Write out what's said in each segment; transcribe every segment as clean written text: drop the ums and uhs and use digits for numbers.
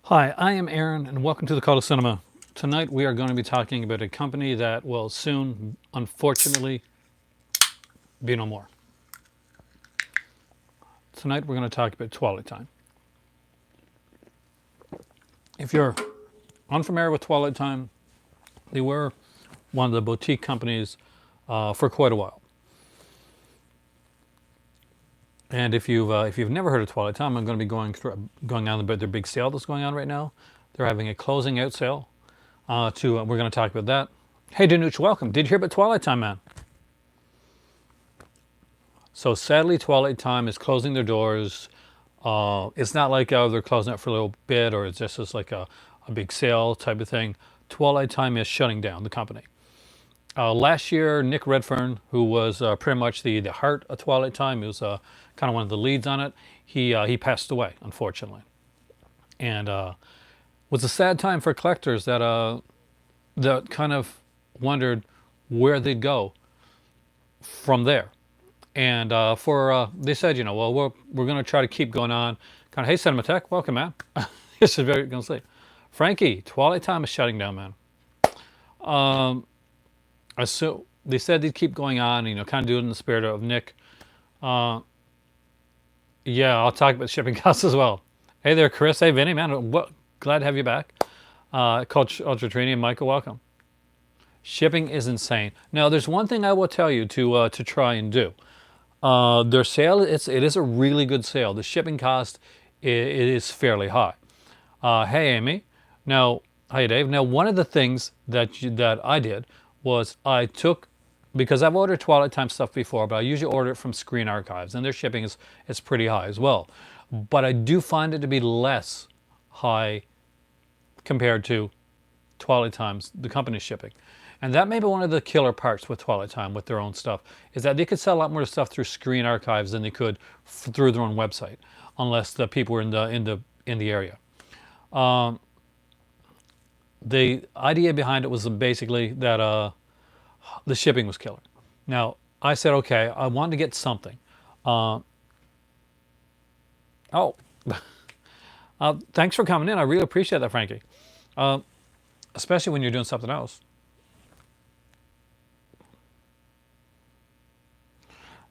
Hi, I am Aaron, and welcome to the Call to Cinema. Tonight we are going to be talking about a company that will soon, unfortunately, be no more. Tonight we're going to talk about Twilight Time. If you're unfamiliar with Twilight Time, they were one of the boutique companies for quite a while. And if you've never heard of Twilight Time, I'm going to be going on about their big sale that's going on right now. They're having a closing out sale. We're going to talk about that. Hey, Danuch, welcome. Did you hear about Twilight Time, man? So sadly, Twilight Time is closing their doors. It's not like they're closing it for a little bit or it's just like a big sale type of thing. Twilight Time is shutting down the company. Last year, Nick Redfern, who was pretty much the heart of Twilight Time, he was kind of one of the leads on it. He passed away, unfortunately, and was a sad time for collectors that kind of wondered where they'd go from there. And they said, well, we're going to try to keep going on. Kind of, hey, Cinematech, welcome, man. This is very going to say, Frankie, Twilight Time is shutting down, man. So they said they'd keep going on, kind of do it in the spirit of Nick. Yeah, I'll talk about shipping costs as well. Hey there, Chris. Hey, Vinny, man. Glad to have you back. Coach Ultra Trini, Michael, welcome. Shipping is insane. Now, there's one thing I will tell you to try and do. Their sale, it is a really good sale. The shipping cost it is fairly high. Hey, Amy. Now, hey, Dave. Now, one of the things that I did was I took, because I've ordered Twilight Time stuff before, but I usually order it from Screen Archives, and their shipping is pretty high as well. But I do find it to be less high compared to Twilight Time's, the company's shipping. And that may be one of the killer parts with Twilight Time, with their own stuff, is that they could sell a lot more stuff through Screen Archives than they could through their own website, unless the people were in the area. The idea behind it was basically that the shipping was killer. Now I said, okay, I wanted to get something. Oh, thanks for coming in. I really appreciate that, Frankie. Especially when you're doing something else.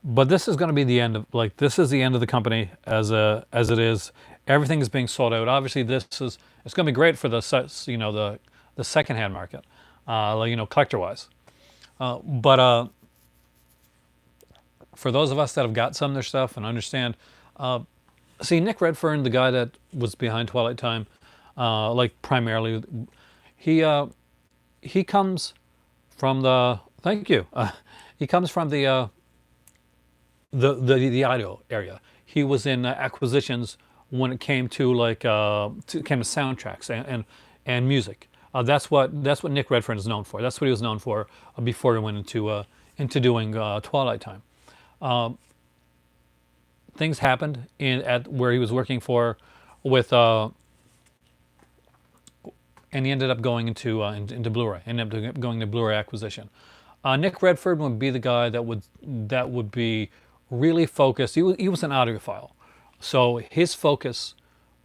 But this is going to be the end of this is the end of the company as it is. Everything is being sold out. Obviously, it's going to be great for the secondhand market, collector wise. But for those of us that have got some of their stuff and understand, see Nick Redfern, the guy that was behind Twilight Time, primarily, he comes from the thank you. He comes from the audio area. He was in acquisitions when it came to soundtracks and music. That's what Nick Redfern is known for. That's what he was known for before he went into doing Twilight Time. Things happened at where he was working for with and he ended up going into Blu-ray. Ended up going to Blu-ray acquisition. Nick Redfern would be the guy that would be really focused. He was an audiophile, so his focus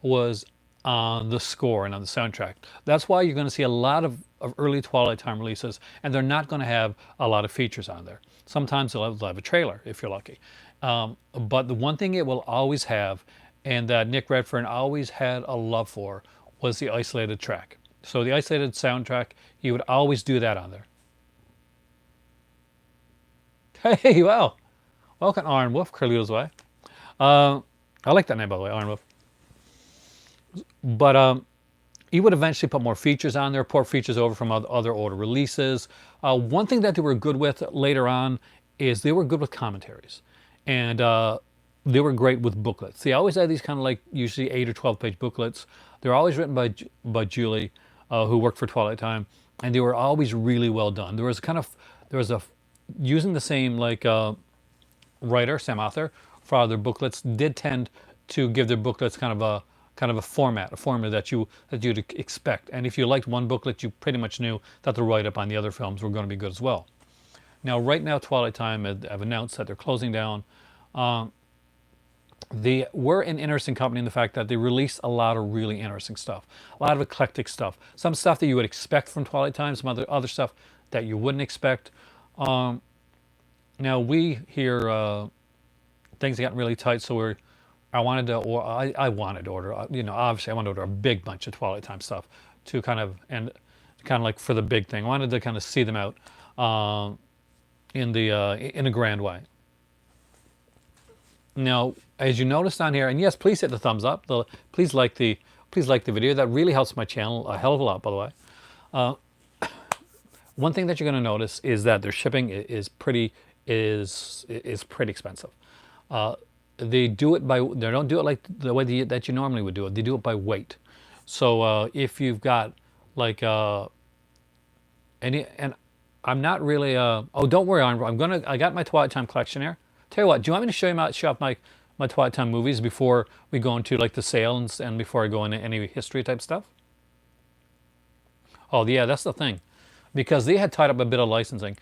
was on the score and on the soundtrack. That's why you're going to see a lot of early Twilight Time releases, and they're not going to have a lot of features on there. Sometimes they'll have a trailer if you're lucky. But the one thing it will always have, and that Nick Redfern always had a love for, was the isolated track. So the isolated soundtrack, he would always do that on there. Hey, well, welcome, Iron Wolf, Carlito's Way. I like that name, by the way, Iron Wolf. But he would eventually put more features on there, port features over from other older releases. One thing that they were good with later on is they were good with commentaries. And they were great with booklets. They always had these kind of usually 8 or 12-page booklets. They're always written by Julie, who worked for Twilight Time, and they were always really well done. There was using the same writer, same author for other booklets, did tend to give their booklets kind of a format that you'd expect. And if you liked one booklet, you pretty much knew that the write-up on the other films were going to be good as well. Now, right now, Twilight Time have announced that they're closing down. We're an interesting company in the fact that they release a lot of really interesting stuff, a lot of eclectic stuff, some stuff that you would expect from Twilight Time, some other stuff that you wouldn't expect. Um, Now we here things got really tight, so I wanted to, or I wanted to order, obviously I wanted to order a big bunch of Twilight Time stuff to kind of like for the big thing. I wanted to kind of see them out um, in a grand way. Now, as you noticed on here, and yes, please hit the thumbs up. Please like the video. That really helps my channel a hell of a lot, by the way. One thing that you're going to notice is that their shipping is pretty expensive. Uh, they don't do it like the way that you normally would do it. They do it by weight. So if you've got like and I'm not really oh, don't worry, I got my Twilight Time collection here. Tell you what, do you want me to show off my Twilight Time movies before we go into like the sale and before I go into any history type stuff? Oh yeah, that's the thing, because they had tied up a bit of licensing.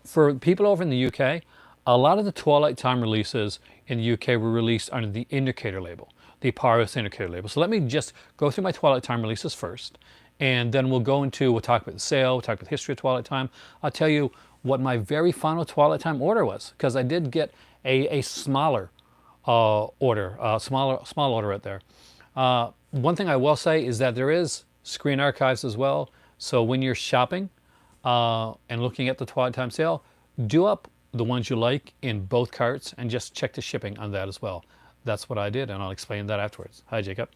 For people over in the UK, a lot of the Twilight Time releases in the UK were released under the Indicator label, the Paris Indicator label. So let me just go through my Twilight Time releases first, and then we'll talk about the sale, we'll talk about the history of Twilight Time. I'll tell you what my very final Twilight Time order was, because I did get a smaller order, small order right there. One thing I will say is that there is screen archives as well. So when you're shopping and looking at the Twilight Time sale, do up the ones you like in both carts and just check the shipping on that as well. That's what I did, and I'll explain that afterwards. Hi, Jacob.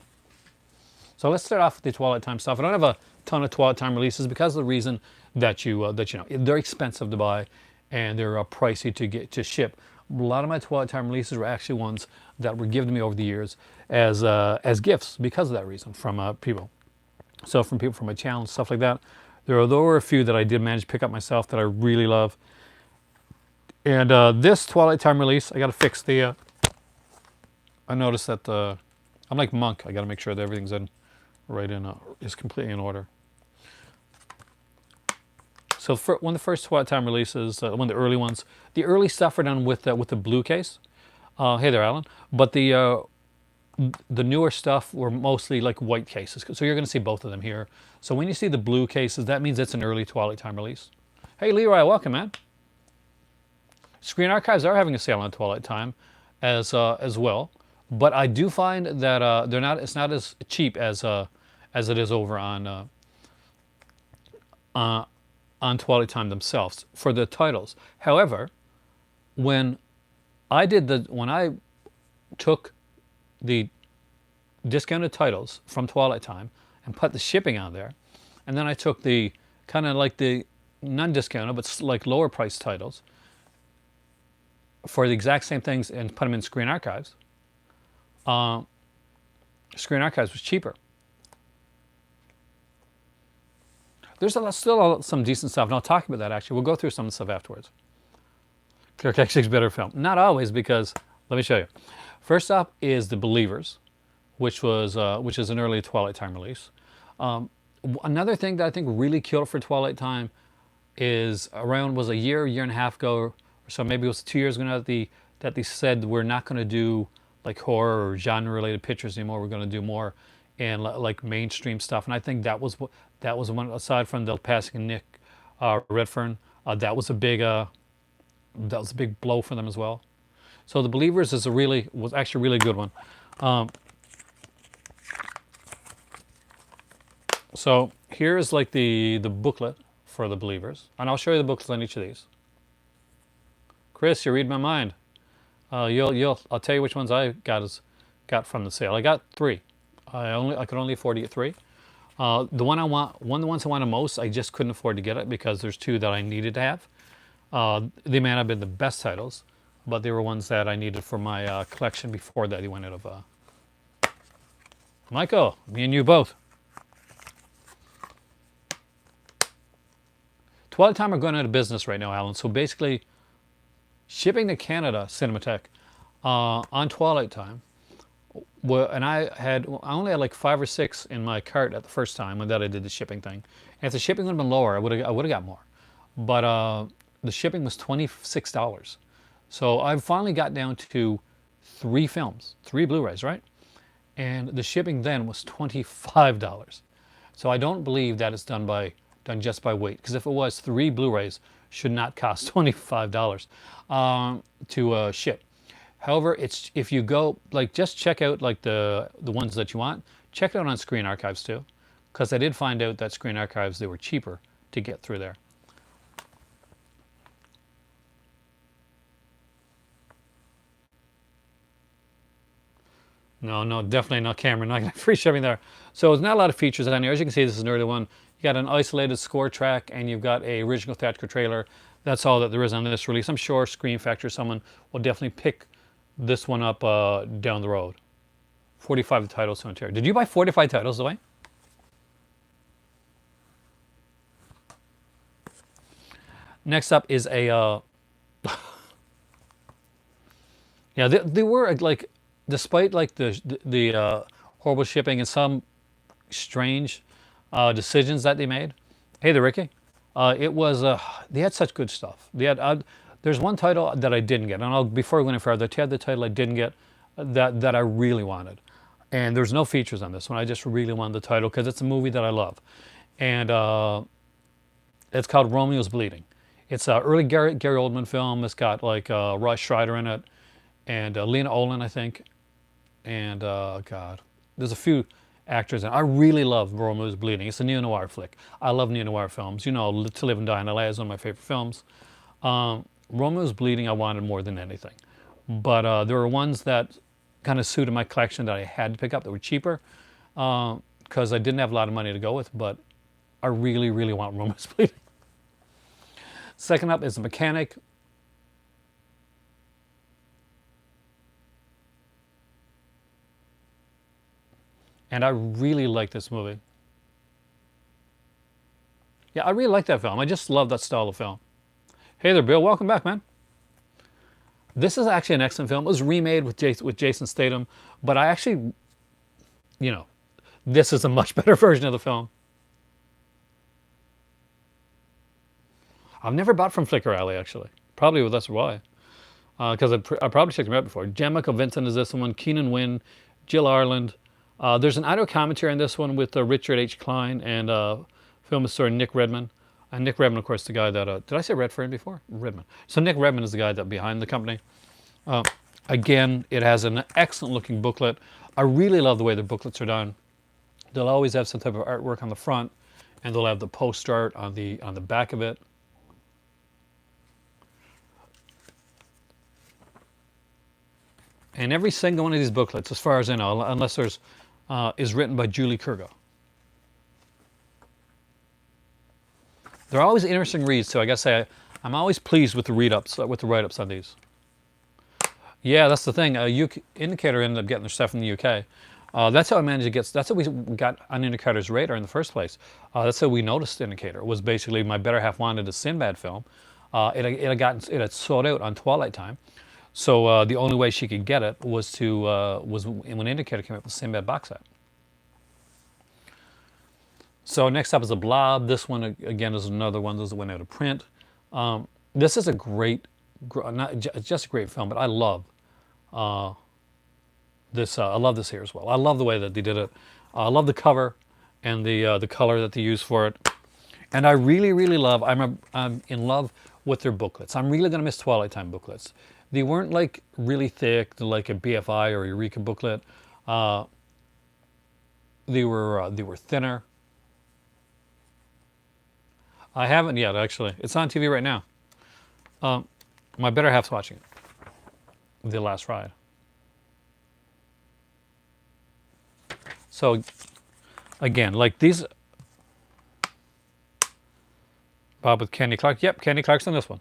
So let's start off with the Twilight Time stuff. I don't have a ton of Twilight Time releases because of the reason that you know they're expensive to buy and they're pricey to ship. A lot of my Twilight Time releases were actually ones that were given to me over the years as gifts because of that reason from people. So from people from my channel and stuff like that. There were a few that I did manage to pick up myself that I really love. And this Twilight Time release, I got to fix the. I noticed that I'm like Monk. I got to make sure that everything's is completely in order. So one of the first Twilight Time releases, one of the early ones, the early stuff were done with the blue case. Hey there, Alan. But the newer stuff were mostly like white cases. So you're going to see both of them here. So when you see the blue cases, that means it's an early Twilight Time release. Hey, Leroy, welcome, man. Screen Archives are having a sale on Twilight Time as well. But I do find that it's not as cheap as it is over on Twilight Time themselves for the titles. However, when I took the discounted titles from Twilight Time and put the shipping on there, and then I took the kind of like the non-discounted but like lower priced titles for the exact same things and put them in Screen Archives. Screen Archives was cheaper. There's still some decent stuff, and I'll talk about that actually. We'll go through some of the stuff afterwards. Clerk X6 better film. Not always, because let me show you. First up is The Believers, which is an early Twilight Time release. Another thing that I think really killed for Twilight Time was a year and a half ago, or so maybe it was 2 years ago that they said we're not going to do like horror or genre-related pictures anymore. We're going to do more in like mainstream stuff, and I think that was one. Aside from the passing of Nick Redfern, that was a big blow for them as well. So The Believers was actually a really good one. So here's like the booklet for The Believers, and I'll show you the booklets on each of these. Chris, you read my mind. I'll tell you which ones I got from the sale. I got 3. I could only afford to get 3. One of the ones I wanted most, I just couldn't afford to get it because there's 2 that I needed to have. They may not have been the best titles, but they were ones that I needed for my collection before that he went out of. Michael, me and you both. Twilight Time are going out of business right now, Alan. So basically, shipping to Canada, Cinematheque, on Twilight Time, and I only had like 5 or 6 in my cart at the first time when I did the shipping thing. And if the shipping would have been lower, I would have got more. But the shipping was $26. So I finally got down to 3 films, 3 Blu-rays, right? And the shipping then was $25. So I don't believe that it's done just by weight, because if it was, 3 Blu-rays should not cost $25 to ship. However, it's if you go like just check out like the ones that you want. Check it out on Screen Archives too, because I did find out that Screen Archives, they were cheaper to get through there. No, no, definitely not Cameron. Not free shipping there. So there's not a lot of features on here. As you can see, this is an early one. You got an isolated score track, and you've got a original theatrical trailer. That's all that there is on this release. I'm sure Screen Factory, someone will definitely pick this one up down the road. 45 titles to enter. Did you buy 45 titles, Dwayne? Next up is a yeah, they were like, despite like the horrible shipping and some strange decisions that they made. Hey there, Ricky. It was they had such good stuff. They had there's one title that I didn't get, and before I went any further, they had the title I didn't get that I really wanted, and there's no features on this one. I just really wanted the title because it's a movie that I love, and it's called Romeo's Bleeding. It's an early Gary Oldman film. It's got like Roy Schreider in it, and Lena Olin, I think, and God, there's a few actors in it. I really love Romeo's Bleeding. It's a neo-noir flick. I love neo-noir films. You know, To Live and Die in LA is one of my favorite films. Romeo's Bleeding I wanted more than anything. But there were ones that kind of suited my collection that I had to pick up that were cheaper because I didn't have a lot of money to go with, but I really, really want Romeo's Bleeding. Second up is The Mechanic. And I really like this movie. Yeah, I really like that film. I just love that style of film. Hey there, Bill. Welcome back, man. This is actually an excellent film. It was remade with Jason Statham, but I actually, you know, this is a much better version of the film. I've never bought from Flickr Alley, actually. Probably that's why. Because I probably checked them out before. Jen Michael Vincent is this one. Keenan Wynn, Jill Ireland. There's an audio commentary on this one with Richard H. Klein and film star Nick Redman. And Nick Redman, of course, the guy that... did I say Redfern before? Redman. So Nick Redman is the guy that behind the company. Again, it has an excellent looking booklet. I really love the way the booklets are done. They'll always have some type of artwork on the front, and they'll have the poster art on the back of it. And every single one of these booklets, as far as I know, unless there's, is written by Julie Kurgo. They're always interesting reads, so I gotta say I'm always pleased with the write-ups on these. Yeah, that's the thing. Indicator ended up getting their stuff from the UK. That's how I managed to get. That's how we got on Indicator's radar in the first place. That's how we noticed Indicator. Was basically my better half wanted a Sinbad film. It had sold out on Twilight time. So the only way she could get it was when Indicator came up with the Sinbad box set. So next up is a Blob. This one again is another one that went out of print. This is a great, not just a great film, but I love this. I love this here as well. I love the way that they did it. I love the cover and the color that they used for it. And I really, really love. I'm in love with their booklets. I'm really gonna miss Twilight Time booklets. They weren't like really thick, like a BFI or Eureka booklet. They were thinner. I haven't yet, actually. It's on TV right now. My better half's watching it. The Last Ride. So, again, like these. Bob with Kenny Clark. Yep, Kenny Clark's on this one.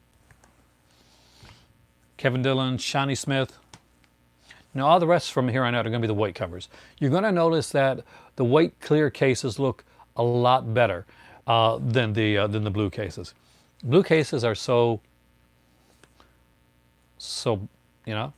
Kevin Dillon, Shawnee Smith. Now, all the rest from here on out are going to be the white covers. You're going to notice that the white clear cases look a lot better than the blue cases. Blue cases are so you know.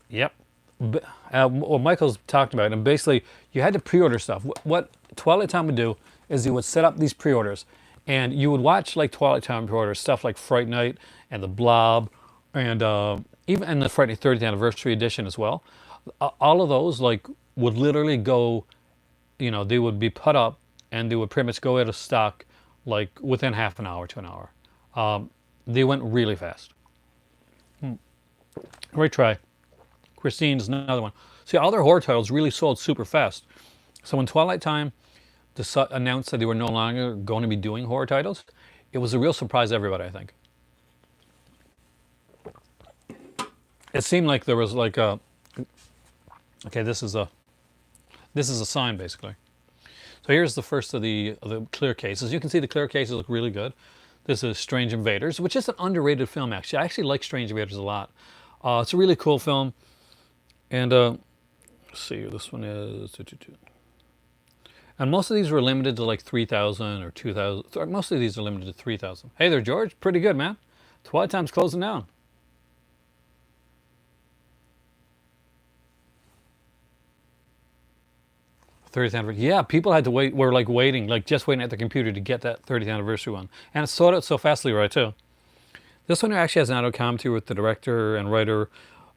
Yep. What Michael's talked about, and basically you had to pre-order stuff. What Twilight Time would do is he would set up these pre-orders, And you would watch like Twilight Time Reporter, stuff like Fright Night and The Blob, and even and the Fright Night 30th Anniversary Edition as well. All of those like would literally go, they would be put up and they would pretty much go out of stock like within half an hour to an hour. They went really fast. Great try. Christine's another one. See, all their horror titles really sold super fast. So when Twilight Time announced that they were no longer going to be doing horror titles, it was a real surprise to everybody, I think. It seemed like there was like a, okay, this is a sign basically. So here's the first of the clear cases. You can see the clear cases look really good. This is Strange Invaders, which is an underrated film actually. I actually like Strange Invaders a lot. It's a really cool film. And let's see, this one is, and most of these were limited to like 3,000 or 2,000. Most of these are limited to 3,000. Hey there, George. Pretty good, man. Twilight Time's closing down. '30th anniversary. Yeah, people had to wait. Were like waiting, like just waiting at the computer to get that 30th anniversary one, and it sold out so fastly, right? Too. This one actually has an audio commentary with the director and writer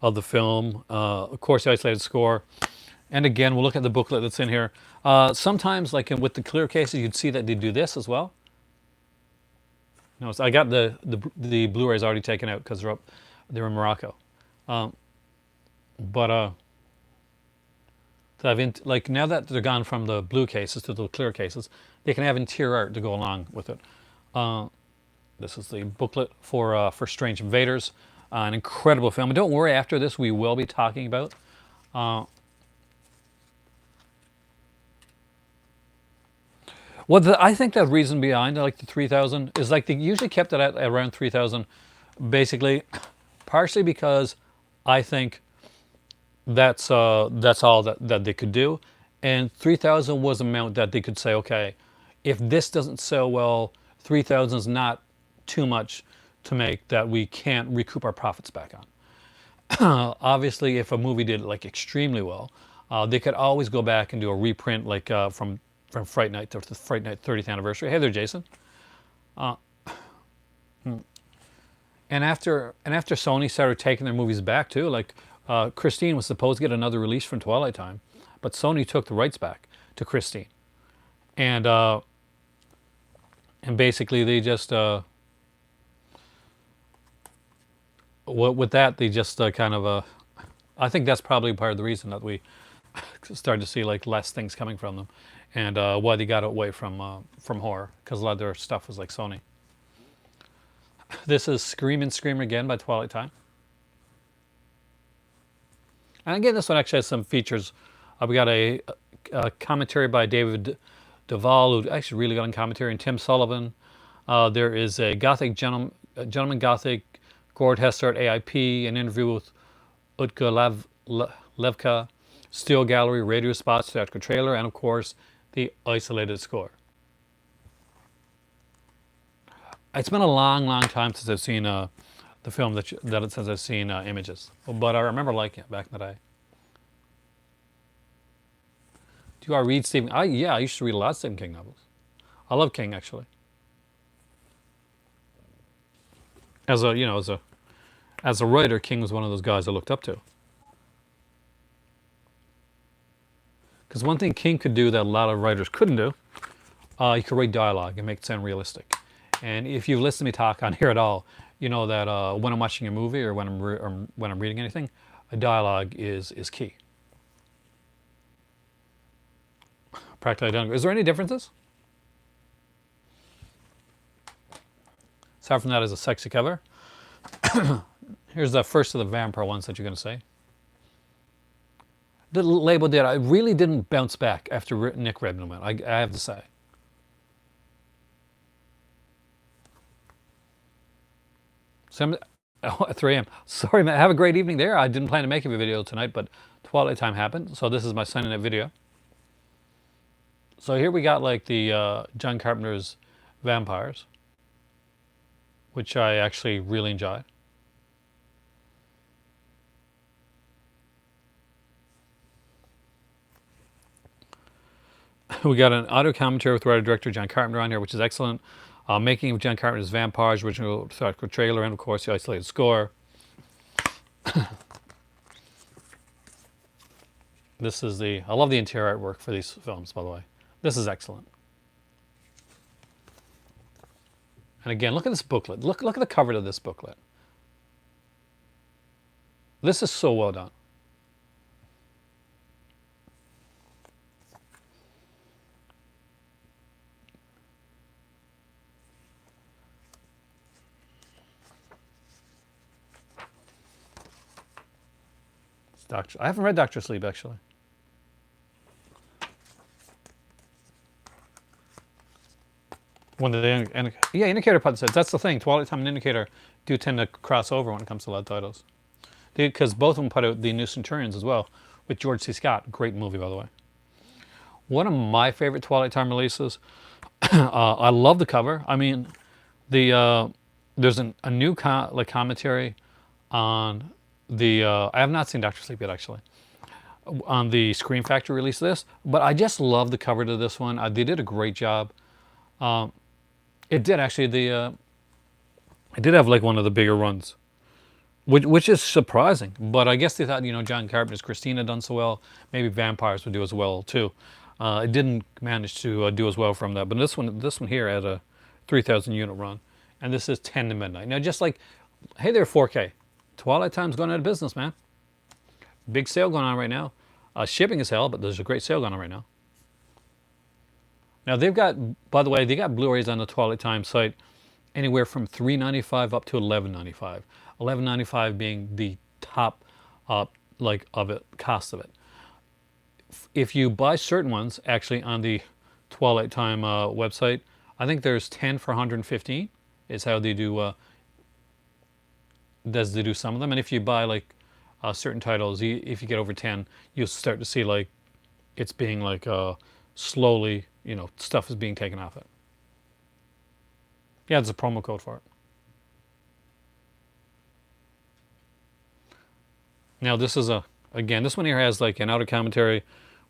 of the film. Of course, the isolated score. And again, we'll look at the booklet that's in here. Sometimes, like with the clear cases, you'd see that they do this as well. No, so I got the Blu-rays already taken out because they're in Morocco. But like now that they're gone from the blue cases to the clear cases, they can have interior art to go along with it. This is the booklet for Strange Invaders, an incredible film. And don't worry, after this we will be talking about. I think the reason behind like the 3,000 is like they usually kept it at around 3,000, basically, partially because I think that's all that they could do, and 3,000 was an amount that they could say, okay, if this doesn't sell well, 3,000 is not too much to make that we can't recoup our profits back on. Obviously, if a movie did like extremely well, they could always go back and do a reprint like from Fright Night to the Fright Night 30th anniversary. Hey there, Jason. And after Sony started taking their movies back too, like Christine was supposed to get another release from Twilight Time, but Sony took the rights back to Christine, and basically they just with that they just kind of I think that's probably part of the reason that we started to see like less things coming from them, and why they got away from horror, because a lot of their stuff was like Sony. This is Scream and Scream Again by Twilight Time. And again, this one actually has some features. We got a commentary by David Duvall, who actually really got on commentary, and Tim Sullivan. There is a Gothic Gentleman Gothic, Gord Hester at AIP, an interview with Utka Levka, Steel Gallery, radio spots, theatrical trailer, and of course, the isolated score. It's been a long, long time since I've seen the film since I've seen images, but I remember liking it back in the day. Do I read Stephen? Yeah, I used to read a lot of Stephen King novels. I love King actually. As a writer, King was one of those guys I looked up to. Because one thing King could do that a lot of writers couldn't do, he could write dialogue and make it sound realistic. And if you've listened to me talk on here at all, you know that when I'm watching a movie or when I'm reading anything, a dialogue is key. Practically identical. Is there any differences? Aside from that is a sexy cover. Here's the first of the vampire ones that you're going to say. The label did. I really didn't bounce back after Nick Redman went. I have to say. At 3 a.m. Sorry, man. Have a great evening there. I didn't plan to make a video tonight, but Twilight Time happened, so this is my Sunday night video. So here we got like the John Carpenter's Vampires, which I actually really enjoyed. We got an audio commentary with writer-director John Carpenter on here, which is excellent. Making of John Carpenter's Vampires, original theatrical trailer, and of course the isolated score. This is I love the interior artwork for these films, by the way. This is excellent. And again, look at this booklet. Look at the cover of this booklet. This is so well done. I haven't read Doctor Sleep, actually. Indicator put says that's the thing. Twilight Time and Indicator do tend to cross over when it comes to lead titles, because both of them put out the New Centurions as well with George C. Scott. Great movie, by the way. One of my favorite Twilight Time releases. I love the cover. I mean, there's a new commentary on the. I have not seen Doctor Sleep yet, actually. On the Scream Factory release of this, but I just love the cover to this one. They did a great job. It did actually. It did have like one of the bigger runs, which is surprising. But I guess they thought, John Carpenter's Christina done so well, maybe Vampires would do as well too. It didn't manage to do as well from that. But this one here had a 3,000 unit run, and this is 10 to midnight. Now, just like, hey there, 4K. Twilight Time's going out of business, man. Big sale going on right now. Shipping is hell, but there's a great sale going on right now. Now they've got, by the way, they got Blu-rays on the Twilight Time site anywhere from $3.95 up to $11.95. $11.95 being the top, of it, cost of it. If you buy certain ones, actually on the Twilight Time website, I think there's 10 for 115 is how they do. They do some of them, and if you buy like certain titles, if you get over 10, you'll start to see like it's being like slowly, stuff is being taken off it. Yeah, there's a promo code for it. Now this is again, this one here has like an outer commentary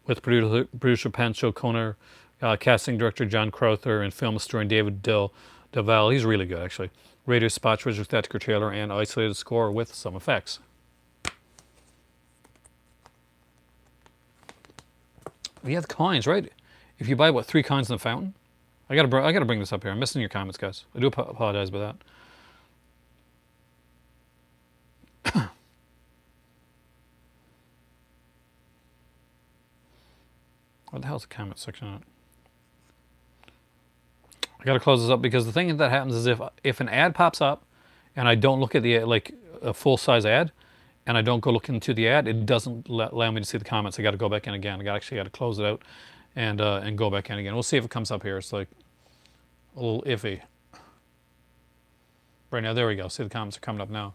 with producer Pancho Conner, casting director John Crowther, and film historian David Duval. He's really good, actually. Radio spots, original theatrical trailer, and isolated score with some effects. We have the coins, right? If you buy, 3 coins in the fountain? I gotta bring this up here. I'm missing your comments, guys. I do apologize about that. What the hell's the comment section on it? I gotta close this up because the thing that happens is if an ad pops up and I don't look at the like a full size ad, and I don't go look into the ad, it doesn't allow me to see the comments. I got to go back in again. I actually got to close it out and go back in again. We'll see if it comes up here. It's like a little iffy. Right now, there we go. See, the comments are coming up now.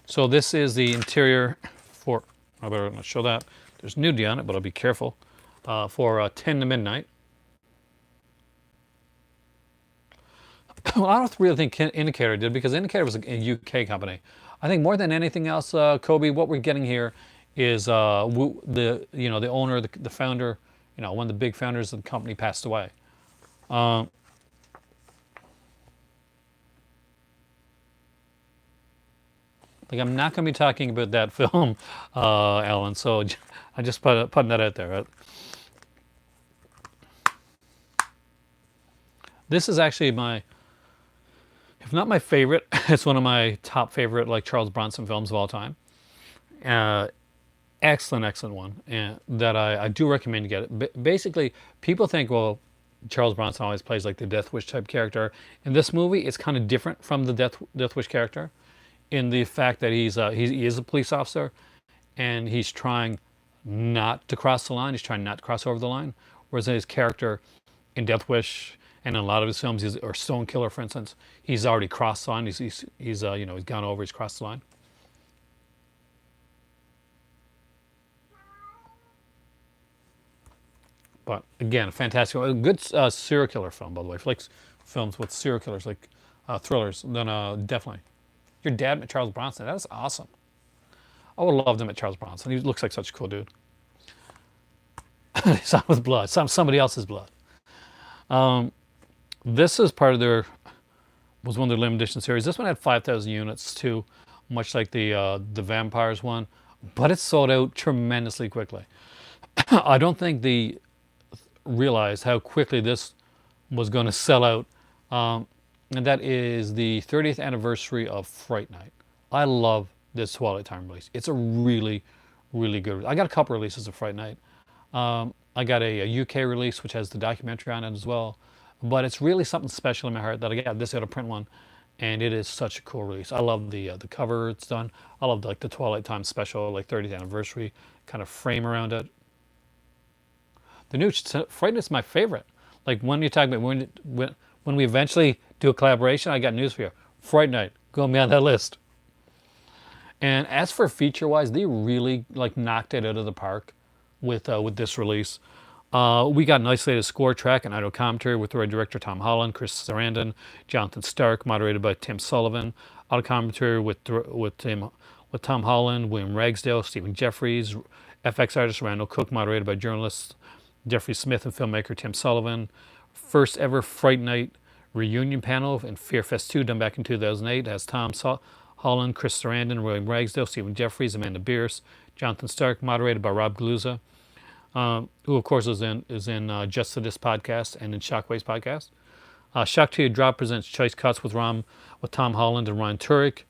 So this is the interior for, I better not show that. There's nudity on it, but I'll be careful. For 10 to midnight. Well, I don't really think Indicator did, because Indicator was a UK company. I think more than anything else, Kobe, what we're getting here is the owner, the founder, one of the big founders of the company passed away. Like, I'm not going to be talking about that film, Alan. So I just putting that out there. Right? This is actually if not my favorite, it's one of my top favorite, like, Charles Bronson films of all time. Excellent one, and that I do recommend you get it. Basically, people think, well, Charles Bronson always plays like the Death Wish type character. In this movie, it's kind of different from the Death Wish character, in the fact that he is a police officer, and he's trying not to cross the line. He's trying not to cross over the line. Whereas his character in Death Wish and in a lot of his films, or Stone Killer, for instance, he's already crossed the line. He's gone over. He's crossed the line. But again, fantastic, a good serial killer film, by the way. If you like films with serial killers, like thrillers, then definitely. Your dad met Charles Bronson. That's awesome. I would love to meet Charles Bronson. He looks like such a cool dude. He's on with blood, somebody else's blood. This is part of their was one of their limited edition series. This one had 5,000 units too, much like the Vampires one, but it sold out tremendously quickly. I don't think they realized how quickly this was going to sell out. Um, and that is the 30th anniversary of Fright Night. I love this Twilight Time release. It's a really, really good. I got a couple releases of Fright Night. I got a UK release which has the documentary on it as well. But it's really something special in my heart that I got this out of print one, and it is such a cool release. I love the cover it's done. I love like the Twilight Time special, like 30th anniversary kind of frame around it. The new Fright Night's my favorite. Like when you talk about when we eventually do a collaboration, I got news for you. Fright Night, going to be on that list. And as for feature wise, they really like knocked it out of the park with this release. We got an isolated score track and audio commentary with the director Tom Holland, Chris Sarandon, Jonathan Stark, moderated by Tim Sullivan. Audio commentary with Tom Holland, William Ragsdale, Stephen Jeffries, FX artist Randall Cook, moderated by journalists Jeffrey Smith and filmmaker Tim Sullivan. First ever Fright Night reunion panel in Fear Fest 2 done back in 2008 has Holland, Chris Sarandon, William Ragsdale, Stephen Jeffries, Amanda Bierce, Jonathan Stark, moderated by Rob Galuzza, who of course is in Just to This podcast and in Shockwaves podcast. Shock to Your Drop presents Choice Cuts with Tom Holland and Ryan Turek.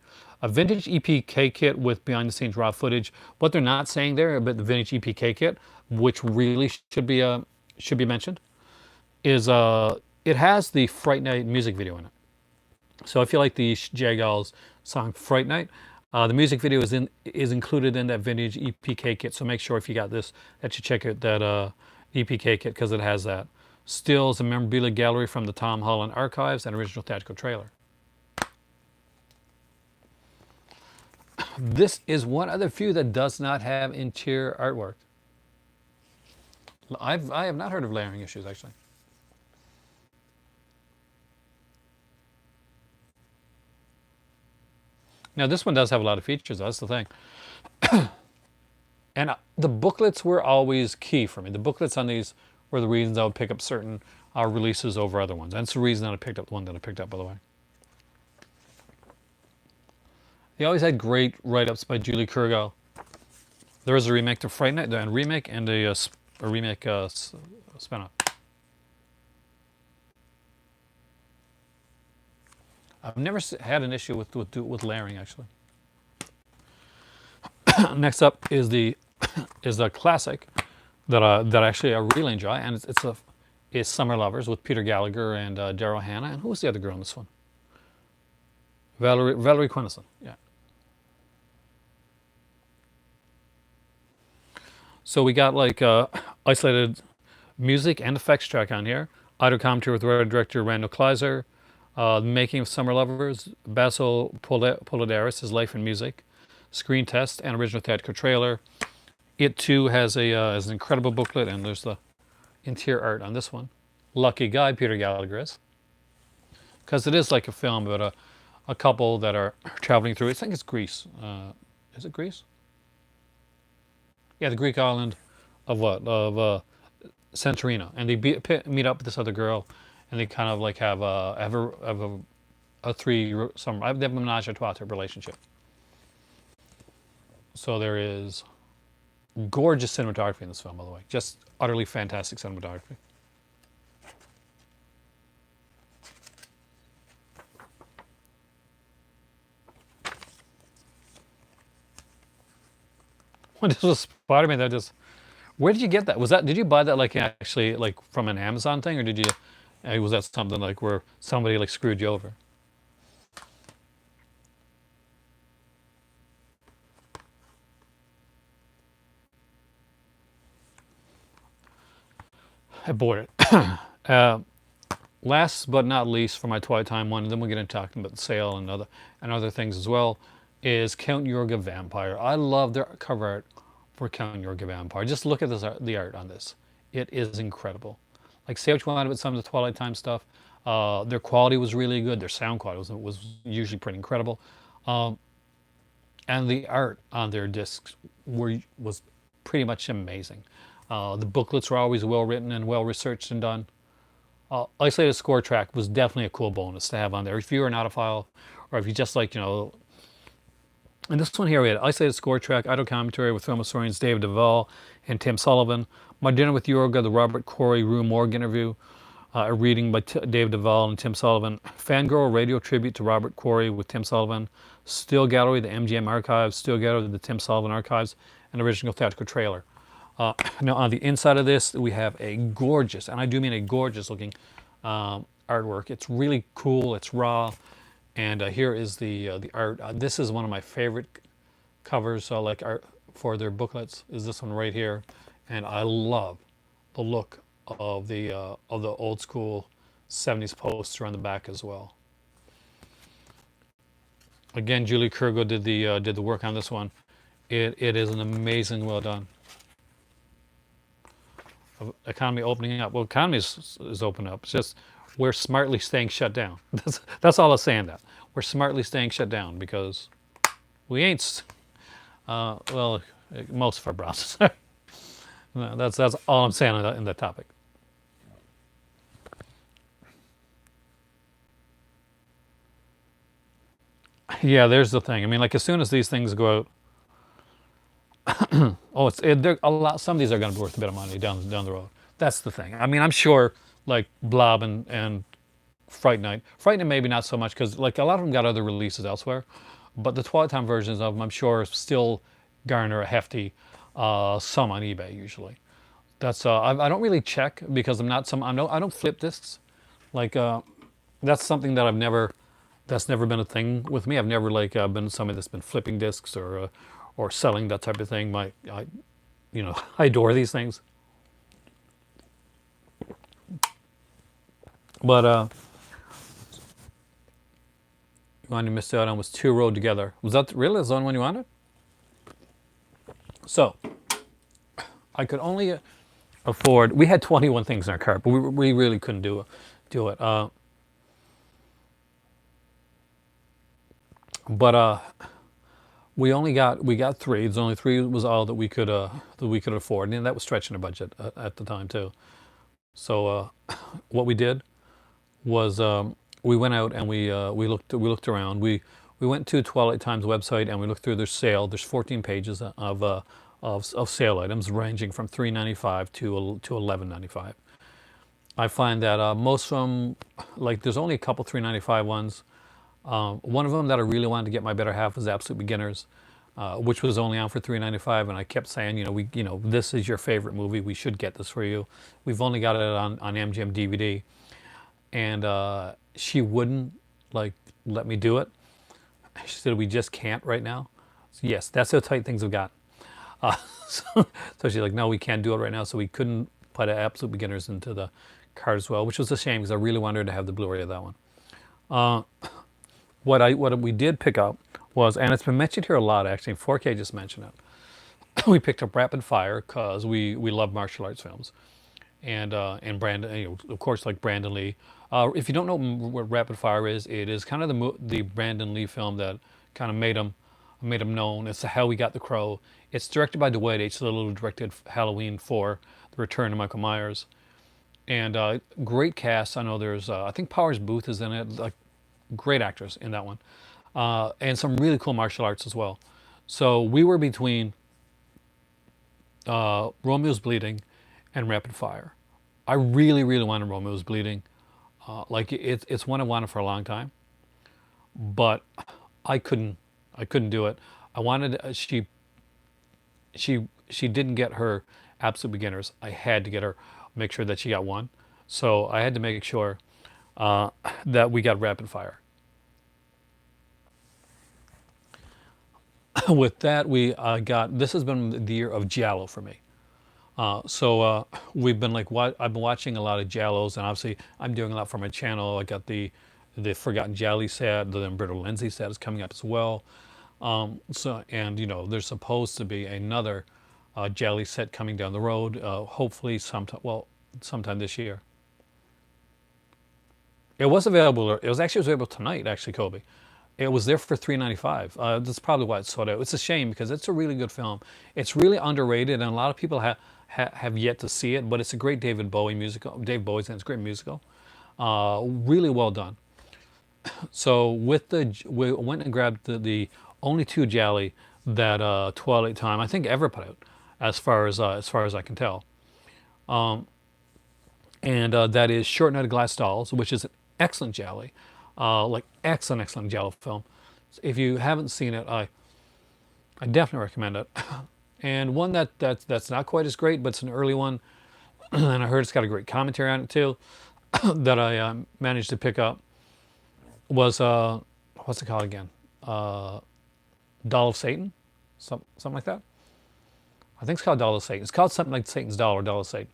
A vintage EPK kit with behind the scenes raw footage. What they're not saying there about the vintage EPK kit, which really should be mentioned, is it has the Fright Night music video in it. So if you like the Jagals song Fright Night, the music video is included in that vintage EPK kit. So make sure if you got this that you check out that EPK kit because it has that. Stills and memorabilia gallery from the Tom Holland archives and original theatrical trailer. This is one of the few that does not have interior artwork. I have not heard of layering issues actually. Now this one does have a lot of features. That's the thing. And the booklets were always key for me. The booklets on these were the reasons I would pick up certain releases over other ones. That's the reason that I picked up the one that I picked up, by the way. They always had great write-ups by Julie Kurgal. There is a remake to Fright Night, a remake and a remake spin-off. I've never had an issue with layering actually. Next up is the classic that actually I really enjoy, and it's Summer Lovers with Peter Gallagher and Daryl Hannah, and who was the other girl in this one? Valerie Quennison, yeah. So we got like isolated music and effects track on here. Audio commentary with writer director Randall Kleiser. Making of Summer Lovers, Basil Poladaris, his life and music. Screen test and original theatrical trailer. It too has an incredible booklet, and there's the interior art on this one. Lucky guy Peter Gallagher is, because it is like a film about a couple that are traveling through. I think it's Greece. Is it Greece? Yeah, the Greek island of Santorini, and they meet up with this other girl, and they kind of like have a they have a menage a trois type relationship. So there is gorgeous cinematography in this film, by the way, just utterly fantastic cinematography. When this was Spider-Man, that just, where did you get that? Did you buy that like actually like from an Amazon thing, or was that something like where somebody like screwed you over? I bought it. Last but not least for my Twilight Time one, and then we'll get into talking about the sale and other things as well, is Count Yorga Vampire. I love their cover art for Count Yorga Vampire. Just look at the art on this. It is incredible. Like, say what you want about some of the Twilight Time stuff. Their quality was really good. Their sound quality was usually pretty incredible. And the art on their discs was pretty much amazing. The booklets were always well written and well researched and done. Isolated score track was definitely a cool bonus to have on there. If you're an audiophile, or if you just like, and this one here, we had isolated score track, audio commentary with film historians David Duvall and Tim Sullivan. My Dinner with Yorga, the Robert Corey Rue Morgue interview, a reading by David Duvall and Tim Sullivan. Fangirl radio tribute to Robert Corey with Tim Sullivan. Still Gallery, the MGM archives. Still Gallery, the Tim Sullivan archives. An original theatrical trailer. Now on the inside of this, we have a gorgeous, and I do mean a gorgeous looking artwork. It's really cool. It's raw. And here is the art. This is one of my favorite covers, like art for their booklets. Is this one right here, and I love the look of the old school '70s poster on the back as well. Again, Julie Kurgo did the work on this one. It is an amazing, well done. Economy opening up. Well, economy is open up. It's just we're smartly staying shut down. That's all I'm saying. That we're smartly staying shut down because we ain't. Well, most of our browsers. That's all I'm saying in that topic. Yeah, there's the thing. I mean, like as soon as these things go out, oh, they're a lot. Some of these are going to be worth a bit of money down the road. That's the thing. I mean, I'm sure like Blob and Fright Night. Fright Night maybe not so much because like a lot of them got other releases elsewhere, but the Twilight Time versions of them, I'm sure, still garner a hefty sum on eBay usually. That's I don't really check because I'm not some I don't flip discs. Like that's something that I've never that's never been a thing with me. I've never like been somebody that's been flipping discs or selling that type of thing. I adore these things. But one you missed out on was Two Rode Together. Was that really the only one you wanted? So I could only afford. We had 21 things in our cart, but we really couldn't do it. But we got three. There's only three was all that we could afford, and that was stretching our budget at the time too. So what we did was we went out and we looked around. We went to Twilight Time's website and we looked through their sale. There's 14 pages of sale items ranging from $3.95 to $11.95. I find that most of them, like there's only a couple $3.95 ones. One of them that I really wanted to get my better half was Absolute Beginners, which was only on for $3.95, and I kept saying, this is your favorite movie. We should get this for you. We've only got it on MGM DVD, and she wouldn't like let me do it. She said we just can't right now. So yes, that's how tight things have got. So she's like, no, we can't do it right now. So we couldn't put Absolute Beginners into the card as well, which was a shame because I really wanted her to have the Blu-ray of that one. What we did pick up was, and it's been mentioned here a lot actually. 4K just mentioned it. We picked up Rapid Fire because we love martial arts films, and Brandon, of course, like Brandon Lee. If you don't know what Rapid Fire is, it is kind of the Brandon Lee film that kind of made him known. It's How We Got the Crow. It's directed by Dwight H. Little, who directed Halloween 4, The Return of Michael Myers, and great cast. I know there's I think Powers Booth is in it. Like great actors in that one, and some really cool martial arts as well. So we were between Romeo's Bleeding and Rapid Fire. I really, really wanted Romeo's Bleeding. It's one I wanted for a long time, but I couldn't do it. I wanted she didn't get her Absolute Beginners. I had to get her, make sure that she got one. So I had to make sure that we got Rapid Fire. With that, we got. This has been the year of Giallo for me. So we've been I've been watching a lot of Giallos, and obviously I'm doing a lot for my channel. I got the Forgotten Gialli set, the Umberto Lenzi set is coming up as well. There's supposed to be another Gialli set coming down the road, hopefully sometime this year. It was available. It was available tonight, actually, Kobe. It was there for $3.95. That's probably why it's sold out. It's a shame because it's a really good film. It's really underrated, and a lot of people have yet to see it. But it's a great David Bowie musical. Dave Bowie's in it. It's a great musical. Really well done. So we went and grabbed the only two jelly that Twilight Time I think ever put out, as far as I can tell, and that is Short Night of Glass Dolls, which is an excellent jelly, like excellent jello film. If you haven't seen it, I definitely recommend it. And one that's not quite as great, but it's an early one, and I heard it's got a great commentary on it too, that I managed to pick up was what's it called again? Doll of Satan, something like that. I think it's called Doll of Satan. It's called something like Satan's Doll or Doll of Satan.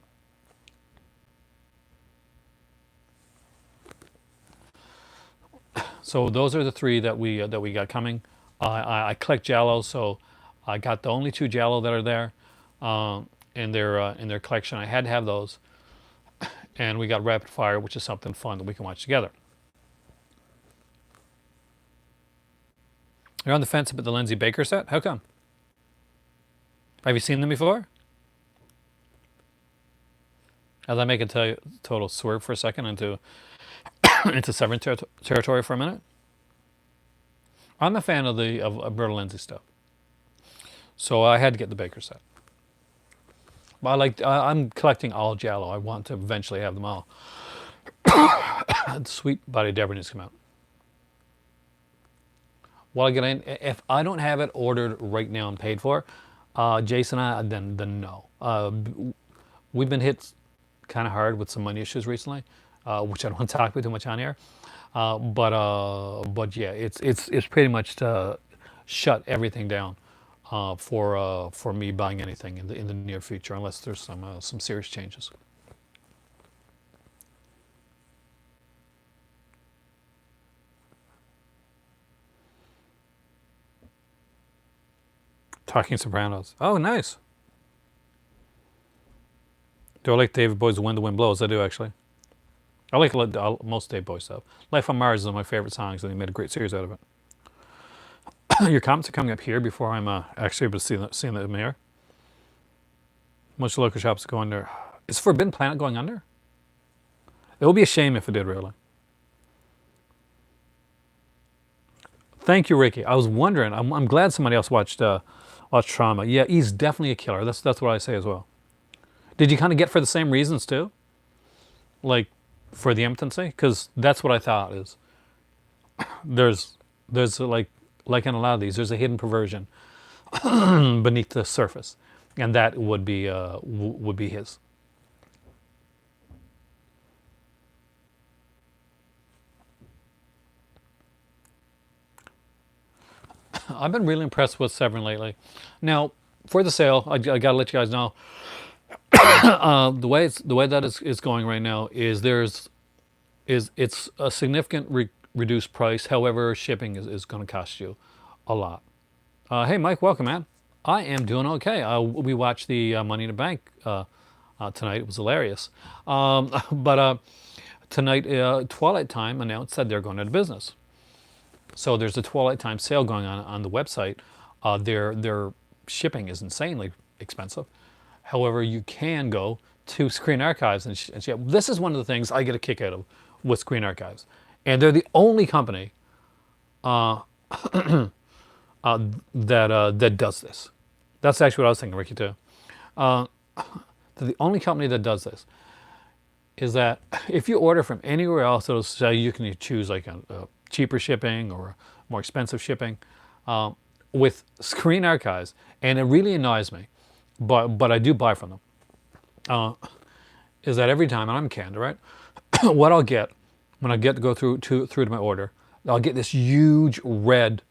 So those are the three that we got coming. I collect Jello, so I got the only two Jello that are there in their collection. I had to have those, and we got Rapid Fire, which is something fun that we can watch together. You're on the fence about the Lindsay Baker set. How come? Have you seen them before? As I make a total swerve for a second into into Severance territory for a minute. I'm a fan of the of Berta Lindsay stuff, so I had to get the Baker set. But I'm collecting all Jello. I want to eventually have them all. Sweet Body Deborah needs to come out. While I get in, if I don't have it ordered right now and paid for, Jason and I, then no. We've been hit kind of hard with some money issues recently, which I don't want to talk about too much on here. But yeah, it's pretty much to shut everything down for me buying anything in the near future, unless there's some serious changes. Talking Sopranos. Oh, nice. Do I like David Bowie's "When the Wind Blows"? I do actually. I like most Dave Bowie stuff. "Life on Mars" is one of my favorite songs, and he made a great series out of it. Your comments are coming up here before I'm actually able to see them here. Most local shops go under. Is Forbidden Planet going under? It would be a shame if it did, really. Thank you, Ricky. I was wondering. I'm glad somebody else watched Trauma. Yeah, he's definitely a killer. That's what I say as well. Did you kind of get for the same reasons too? Like for the impotency? Because that's what I thought is. There's like in a lot of these, there's a hidden perversion beneath the surface, and that would be his. I've been really impressed with Severin lately. Now, for the sale, I got to let you guys know the way that is going right now is it's a significant reduced price. However, shipping is going to cost you a lot. Hey, Mike, welcome, man. I am doing okay. We watched the Money in the Bank tonight. It was hilarious. But tonight, Twilight Time announced that they're going out of business. So there's a Twilight Time sale going on the website. Their shipping is insanely expensive. However, you can go to Screen Archives and this is one of the things I get a kick out of with Screen Archives, and they're the only company that does this. That's actually what I was thinking, Ricky, too. They're the only company that does this. Is that if you order from anywhere else, it'll say you can choose like a cheaper shipping or more expensive shipping. With Screen Archives, and it really annoys me, but I do buy from them. Is that every time, and I'm canned, right? What I'll get when I get to go through to my order, I'll get this huge red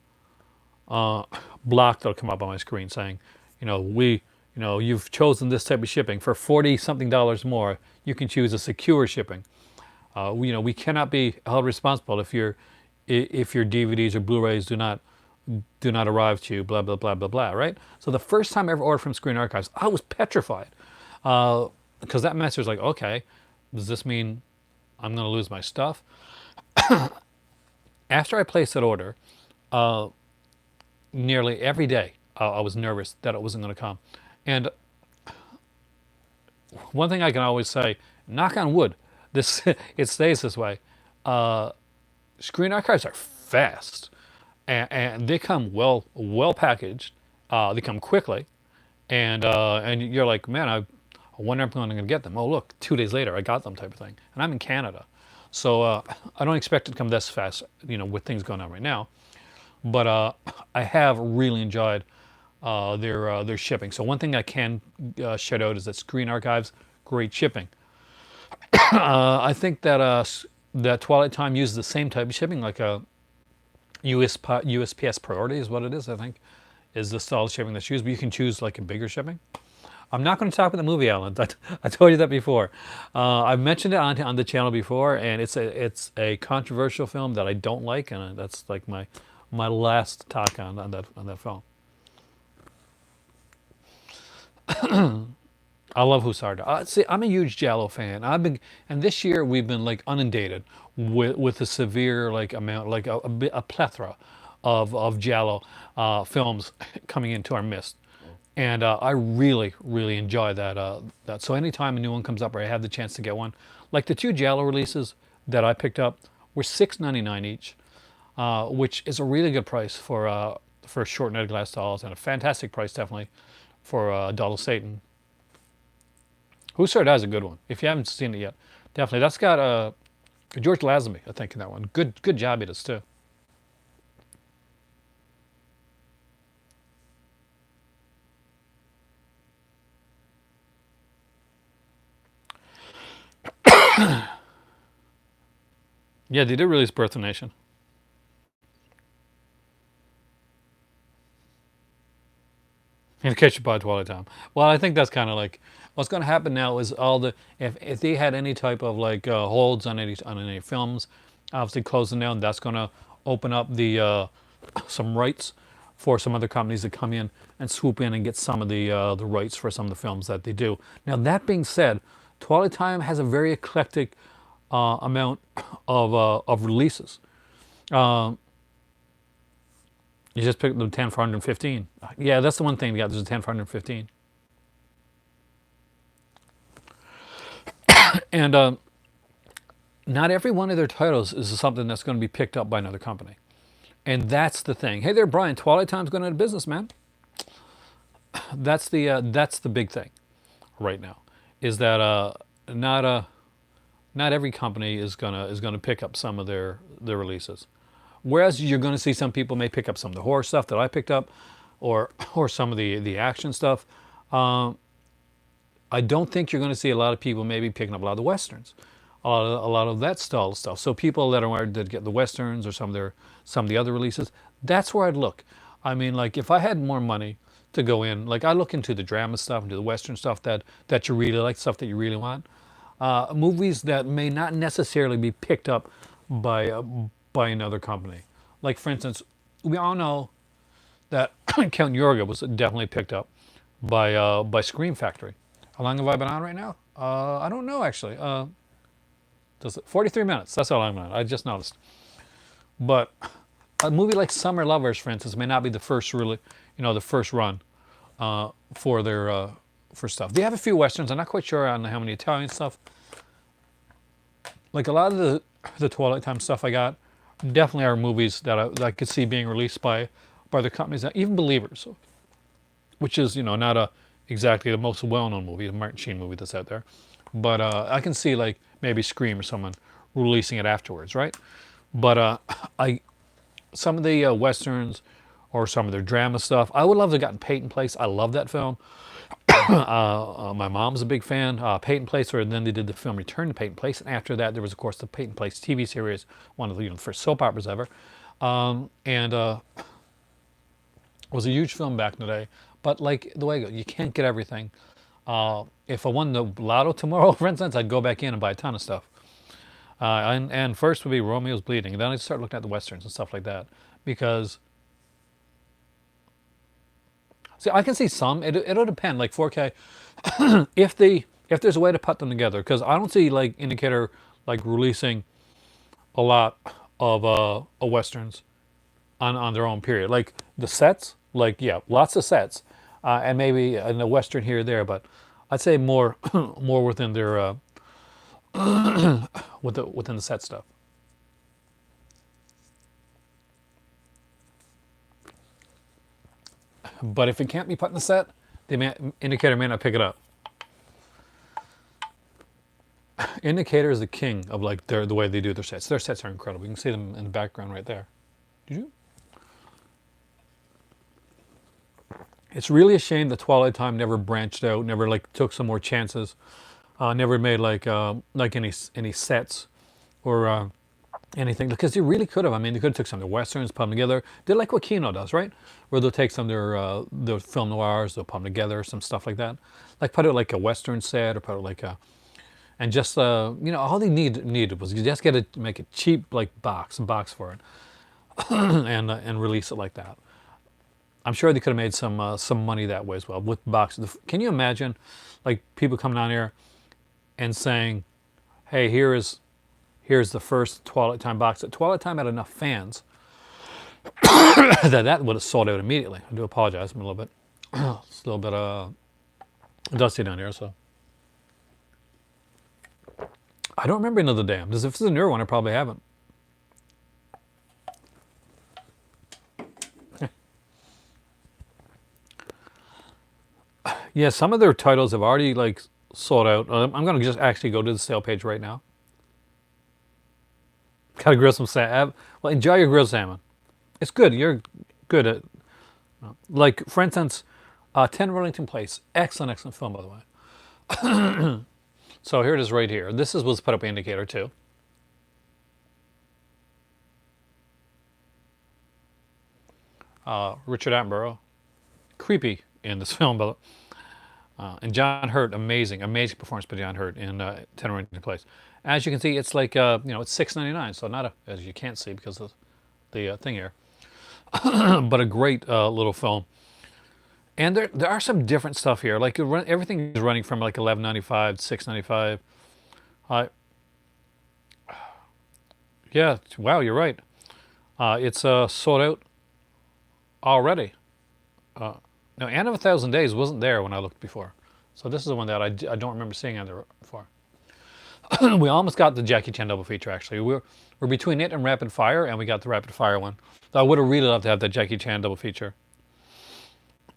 block that'll come up on my screen saying, you've chosen this type of shipping for $40-something more. You can choose a secure shipping. We cannot be held responsible if your DVDs or Blu-rays do not arrive to you. Blah blah blah blah blah. Right. So the first time I ever ordered from Screen Archives, I was petrified because that message was like, okay, does this mean I'm going to lose my stuff? After I placed that order, nearly every day I was nervous that it wasn't going to come. And one thing I can always say, knock on wood, this it stays this way. Uh, Screen archives are fast, and they come well packaged. They come quickly, and you're like, man, I wonder if I'm going to get them. Oh, look, 2 days later, I got them, type of thing. And I'm in Canada, so I don't expect it to come this fast. With things going on right now, but I have really enjoyed their shipping. So one thing I can shout out is that Screen Archives, great shipping. I think that that Twilight Time uses the same type of shipping, like a USPS Priority is what it is. I think is the style of shipping that's used, but you can choose like a bigger shipping. I'm not going to talk about the movie, Alan. I told you that before. I've mentioned it on the channel before, and it's a controversial film that I don't like, and that's like my last talk on that film. I love Husarda. See, I'm a huge Jallo fan. And this year we've been like inundated with a severe like amount, like a plethora of Jallo films coming into our midst. And I really enjoy that. So anytime a new one comes up or I have the chance to get one, like the two Jallo releases that I picked up were $6.99 each, which is a really good price for short netted glass dolls, and a fantastic price definitely for Doll of Satan. Hussard has a good one. If you haven't seen it yet, definitely. That's got George Lazenby, I think, in that one. Good job he does too. Yeah, they did release Personation. In case you buy Twilight Time. Well, I think that's kind of like what's going to happen now is all the if they had any type of like holds on any films, obviously closing down. That's going to open up the some rights for some other companies to come in and swoop in and get some of the rights for some of the films that they do. Now that being said, Twilight Time has a very eclectic amount of releases. Um, you just picked the 10 for 115. Yeah, that's the one thing. Yeah, there's a 10 for 115. And not every one of their titles is something that's going to be picked up by another company. And that's the thing. Hey there, Brian. Twilight Time's going out of business, man. That's the big thing right now. Is that not every company is gonna pick up some of their releases. Whereas you're going to see some people may pick up some of the horror stuff that I picked up, or some of the action stuff. Um, I don't think you're going to see a lot of people maybe picking up a lot of the westerns, a lot of that style of stuff. So people that are that get the westerns or some of the other releases, that's where I'd look. I mean, like if I had more money to go in, like I look into the drama stuff, into the western stuff that you really like, stuff that you really want. Movies that may not necessarily be picked up by another company. Like for instance, we all know that Count Yorga was definitely picked up by Scream Factory. How long have I been on right now? I don't know actually. Does it 43 minutes? That's how long I'm on. I just noticed. But a movie like Summer Lovers, for instance, may not be the first really, the first run for their for stuff. They have a few westerns. I'm not quite sure on how many Italian stuff. Like a lot of the Twilight Time stuff I got definitely are movies that I could see being released by the companies, that even Believers, which is not exactly the most well-known movie, the Martin Sheen movie that's out there, but I can see like maybe Scream or someone releasing it afterwards, right? But I some of the westerns or some of their drama stuff, I would love to have gotten Peyton Place. I love that film. My mom's a big fan. Peyton Place, or then they did the film Return to Peyton Place, and after that there was of course the Peyton Place TV series, one of the first soap operas ever, and was a huge film back in the day. But like the way I go, you can't get everything. If I won the lotto tomorrow, for instance, I'd go back in and buy a ton of stuff. And first would be Romeo's Bleeding, and then I'd start looking at the westerns and stuff like that, because see, I can see some. It'll depend. Like 4K, if there's a way to put them together, because I don't see like Indicator like releasing a lot of westerns on their own period. Like the sets, like yeah, lots of sets, and maybe in a western here or there, but I'd say more more within their within the set stuff. But if it can't be put in the set, the indicator may not pick it up. Indicator is the king of like the way they do their sets. Their sets are incredible. You can see them in the background right there. Did you? It's really a shame that Twilight Time never branched out, never like took some more chances, never made like any sets or anything, because they really could have. I mean, they could have took some of their westerns, put them together. Did like what Kino does, right? Where they'll take some of their film noirs, they'll put them together, some stuff like that. Like put it like a western set, or put it like a, and just all they needed was you just make a cheap like box for it, and release it like that. I'm sure they could have made some money that way as well with boxes. Can you imagine, like people coming on here and saying, "Hey, here's the first Twilight Time box." That Twilight Time had enough fans that would have sold out immediately. I do apologize. I'm a little bit, it's a little bit dusty down here, so I don't remember another damn. If it's a newer one, I probably haven't. Yeah, some of their titles have already like sold out. I'm gonna just actually go to the sale page right now. Gotta grill some salmon. Well, enjoy your grilled salmon. It's good. You're good at, like, for instance, 10 Burlington Place. Excellent film, by the way. So here it is right here. This was put up indicator too. Richard Attenborough, creepy in this film, but and John Hurt, amazing performance by John Hurt in 10 Burlington Place. As you can see, it's like it's $6.99, so not as you can't see because of the thing here, but a great little film. And there are some different stuff here. Like everything is running from like $11.95 to $6.95. Yeah, wow, you're right. It's sold out already. Now, Anne of 1,000 Days wasn't there when I looked before, so this is the one that I don't remember seeing on there before. We almost got the Jackie Chan double feature. Actually, we're between it and Rapid Fire, and we got the Rapid Fire one. I would have really loved to have that Jackie Chan double feature.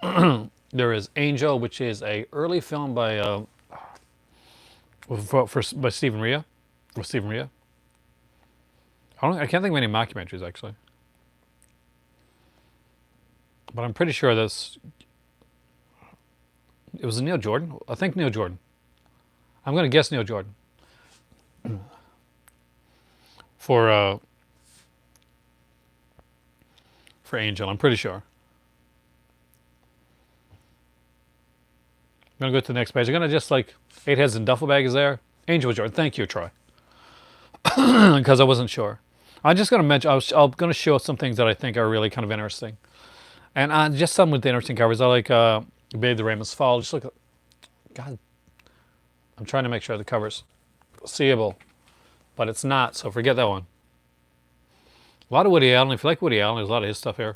There is Angel, which is a early film by by Stephen Rea. With Stephen Rea. I can't think of any mockumentaries actually, but I'm pretty sure it was Neil Jordan. I think Neil Jordan. I'm going to guess Neil Jordan for Angel. I'm pretty sure. I'm going to go to the next page. I'm going to just like 8 Heads and Duffel Bag is there. Angel Jordan. Thank you, Troy. Because I wasn't sure. I'm just going to mention, I'm going to show some things that I think are really kind of interesting. And just some with the interesting covers. I like Babe the Rainbow's Fall. Just look at, God, I'm trying to make sure the cover's seeable, but it's not, so forget that one. A lot of Woody Allen. If you like Woody Allen, there's a lot of his stuff here.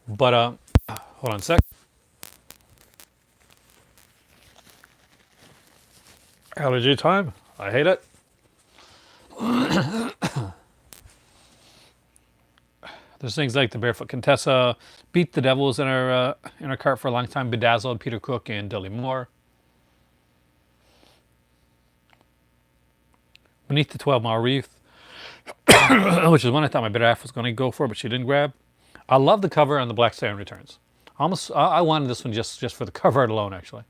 But, hold on a sec. Allergy time. I hate it. There's things like the Barefoot Contessa, Beat the Devils in our cart for a long time, Bedazzled, Peter Cook, and Dudley Moore. Beneath the 12-Mile Reef, which is one I thought my better half was going to go for, but she didn't grab. I love the cover on the Black Stallion Returns. I wanted this one just for the cover art alone, actually.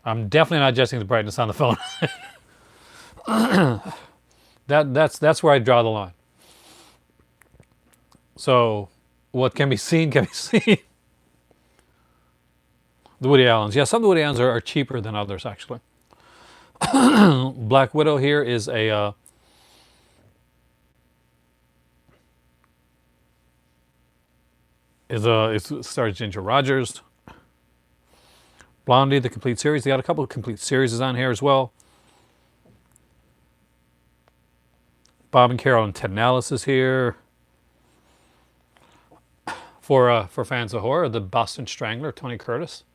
I'm definitely not adjusting the brightness on the phone. That's where I draw the line. So, what can be seen can be seen. The Woody Allens. Yeah, some of the Woody Allens are cheaper than others, actually. Black Widow here is a... it stars Ginger Rogers. Blondie, the complete series. They got a couple of complete series on here as well. Bob and Carol and Ted Nallis is here. For fans of horror, the Boston Strangler, Tony Curtis.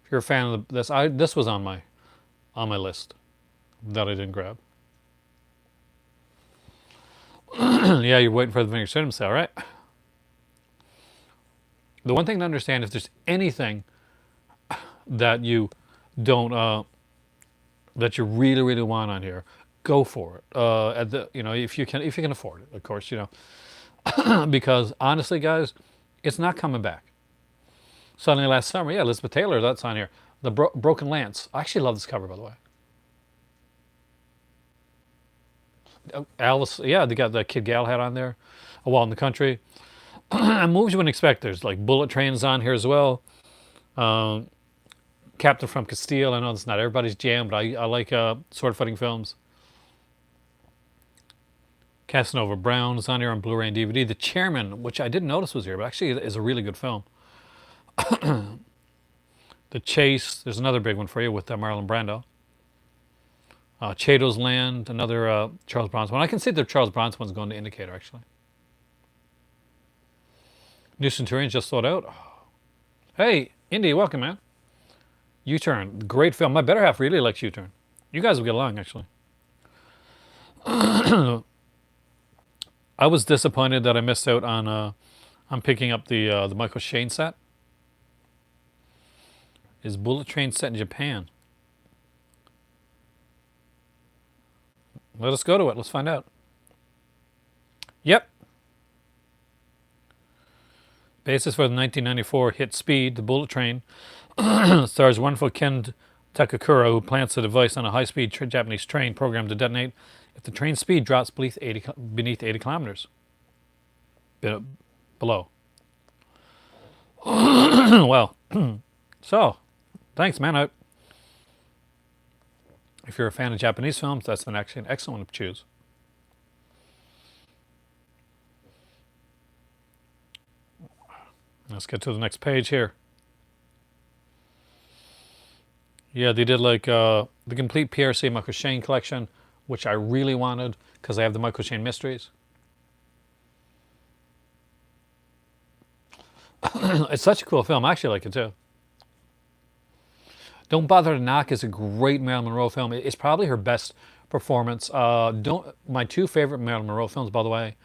If you're a fan of this was on my list that I didn't grab. Yeah, you're waiting for the Vineyard Cinema sale, right? The one thing to understand, if there's anything that you don't that you really really want on here, go for it. At the if you can afford it, of course, because honestly, guys, it's not coming back. Suddenly last summer, yeah, Elizabeth Taylor, that's on here. The Broken Lance. I actually love this cover, by the way. Alice, yeah, they got the Kid Galahad on there. A Wild in the Country. And movies you wouldn't expect. There's like Bullet Trains on here as well. Captain from Castile. I know it's not everybody's jam, but I like sword fighting films. Casanova Brown is on here on Blu-ray and DVD. The Chairman, which I didn't notice was here, but actually is a really good film. The Chase, there's another big one for you with Marlon Brando. Chato's Land, another Charles Bronson one. I can see the Charles Bronson one's going to Indicator, actually. New Centurions just sold out. Hey, Indy, welcome, man. U-Turn, great film. My better half really likes U-Turn. You guys will get along, actually. I was disappointed that I missed out on picking up the Michael Shane set. Is Bullet Train set in Japan? Let us go to it. Let's find out. Yep. Basis for the 1994 hit Speed, the Bullet Train, stars wonderful Ken Takakura, who plants a device on a high-speed Japanese train programmed to detonate if the train speed drops beneath 80 kilometers below. Well, so, thanks, man. If you're a fan of Japanese films, that's actually an excellent one to choose. Let's get to the next page here. Yeah, they did like the complete PRC Michael Shane collection, which I really wanted because I have the Michael Shane mysteries. It's such a cool film. I actually like it too. Don't Bother to Knock is a great Marilyn Monroe film. It's probably her best performance. My two favorite Marilyn Monroe films, by the way.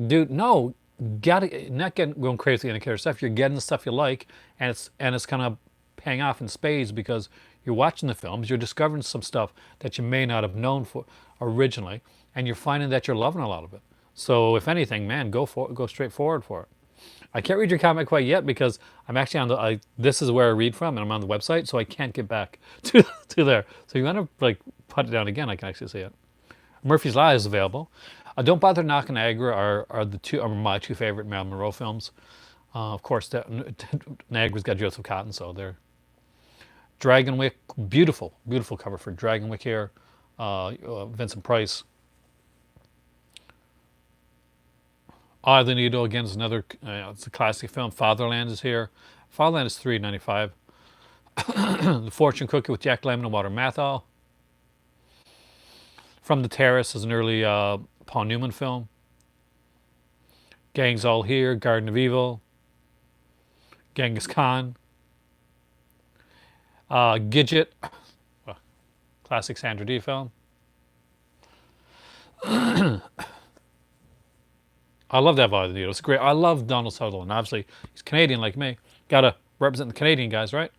Dude, no, not going crazy in the stuff. You're getting the stuff you like, and it's kind of paying off in spades because you're watching the films. You're discovering some stuff that you may not have known for originally, and you're finding that you're loving a lot of it. So, if anything, man, go straight forward for it. I can't read your comment quite yet because I'm actually on this is where I read from, and I'm on the website, so I can't get back to there. So you want to like put it down again, I can actually see it. Murphy's Law is available. Don't Bother Knocking Niagara are my two favorite Marilyn Monroe films. Of course, Niagara's got Joseph Cotton, so they're Dragonwyck, beautiful cover for Dragonwyck here. Vincent Price. Eye of the Needle, again, is another, it's a classic film. Fatherland is here. Fatherland is $3.95. The Fortune Cookie with Jack Lemmon and Walter Matthau. From the Terrace is an early Paul Newman film. Gang's All Here, Garden of Evil. Genghis Khan. Gidget, classic Sandra Dee film. I love that Eye of the Needle. It's great. I love Donald Sutherland. Obviously, he's Canadian like me. Got to represent the Canadian guys, right?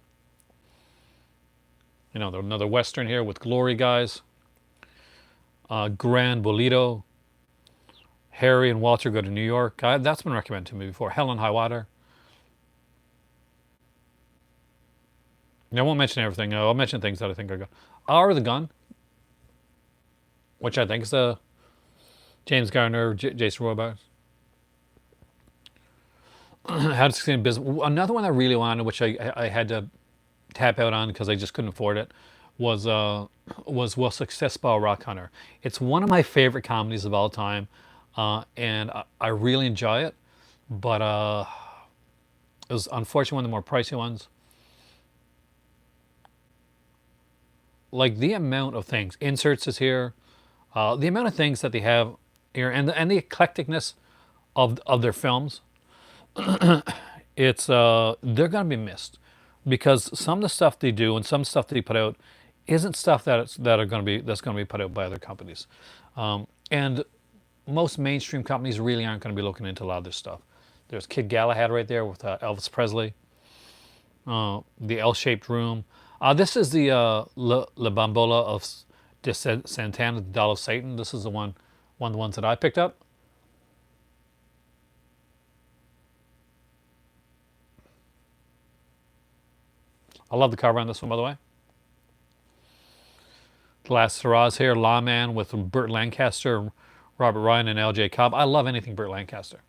You know, another Western here with Glory guys. Grand Bolito. Harry and Walter Go to New York. That's been recommended to me before. Hell and High Water. I won't mention everything. I'll mention things that I think are good. Hour of the Gun, which I think is the James Garner, Jason Robards. How to Succeed in Business. Another one I really wanted, which I had to tap out on because I just couldn't afford it, was Will Success Spell Rock Hunter. It's one of my favorite comedies of all time, and I really enjoy it, but it was unfortunately one of the more pricey ones. Like the amount of things, inserts is here, the amount of things that they have here, and the eclecticness of their films. It's they're gonna be missed because some of the stuff they do and some stuff they put out isn't stuff that's gonna be put out by other companies, and most mainstream companies really aren't going to be looking into a lot of this stuff. There's Kid Galahad right there with Elvis Presley, the L-shaped room. This is the La Bambola of de Santana, the Doll of Satan. This is the one of the ones that I picked up. I love the cover on this one, by the way. Glass Shiraz here, Lawman with Burt Lancaster, Robert Ryan, and L.J. Cobb. I love anything Burt Lancaster.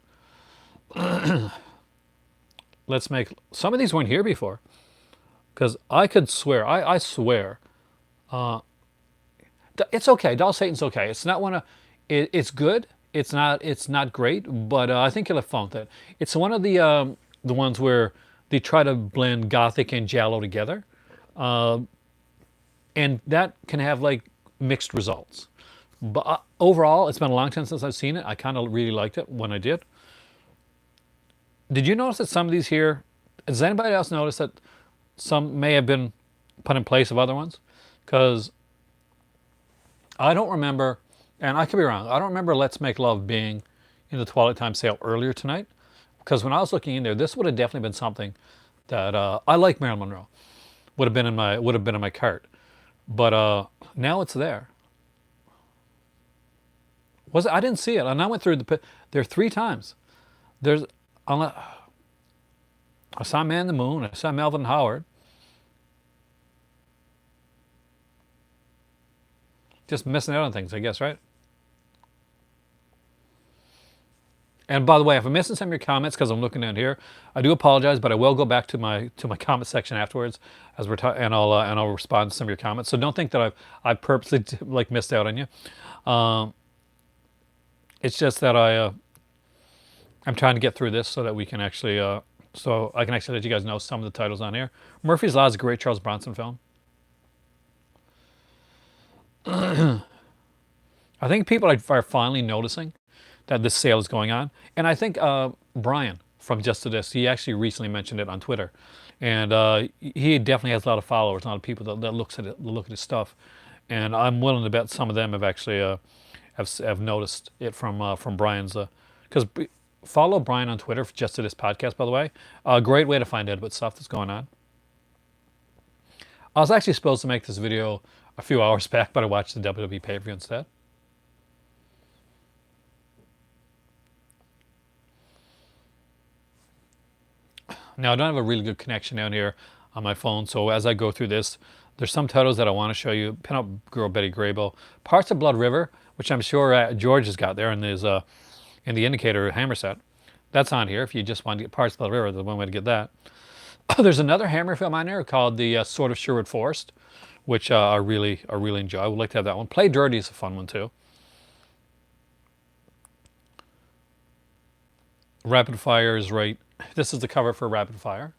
Let's make some of these weren't here before, because I could swear, I swear, it's okay. Doll Satan's okay. It's not one of, it's good. It's not great, but I think you'll have fun with it. It's one of the ones where they try to blend gothic and giallo together, and that can have like mixed results. But overall, it's been a long time since I've seen it. I kind of really liked it when I did. Did you notice that some of these here? Does anybody else notice that some may have been put in place of other ones? Because I don't remember, and I could be wrong, I don't remember Let's Make Love being in the Twilight Time sale earlier tonight. Because when I was looking in there, this would have definitely been something that I like Marilyn Monroe. Would have been in my cart. But now it's there. Was it? I didn't see it, and I went through there 3 times. There's, I saw Man in the Moon. I saw Melvin Howard. Just missing out on things, I guess, right? And by the way, if I'm missing some of your comments because I'm looking down here, I do apologize, but I will go back to my comment section afterwards as we're talking, and I'll respond to some of your comments. So don't think that I purposely like missed out on you. It's just that I'm trying to get through this so that we can actually so I can actually let you guys know some of the titles on here. Murphy's Law is a great Charles Bronson film. I think people are finally noticing that this sale is going on. And I think Brian from Just to This, he actually recently mentioned it on Twitter. And he definitely has a lot of followers, a lot of people that look at his stuff. And I'm willing to bet some of them have actually have noticed it from Brian's. Because follow Brian on Twitter for Just to This podcast, by the way. A great way to find out about stuff that's going on. I was actually supposed to make this video a few hours back, but I watched the WWE pay-per-view instead. Now, I don't have a really good connection down here on my phone, so as I go through this, there's some titles that I want to show you. Pin-Up Girl Betty Grable. Parts of Blood River, which I'm sure George has got there in the indicator hammer set. That's on here. If you just want to get Parts of Blood River, there's one way to get that. There's another Hammer film on there called The Sword of Sherwood Forest, which I really enjoy. I would like to have that one. Play Dirty is a fun one too. Rapid Fire is right. This is the cover for Rapid Fire.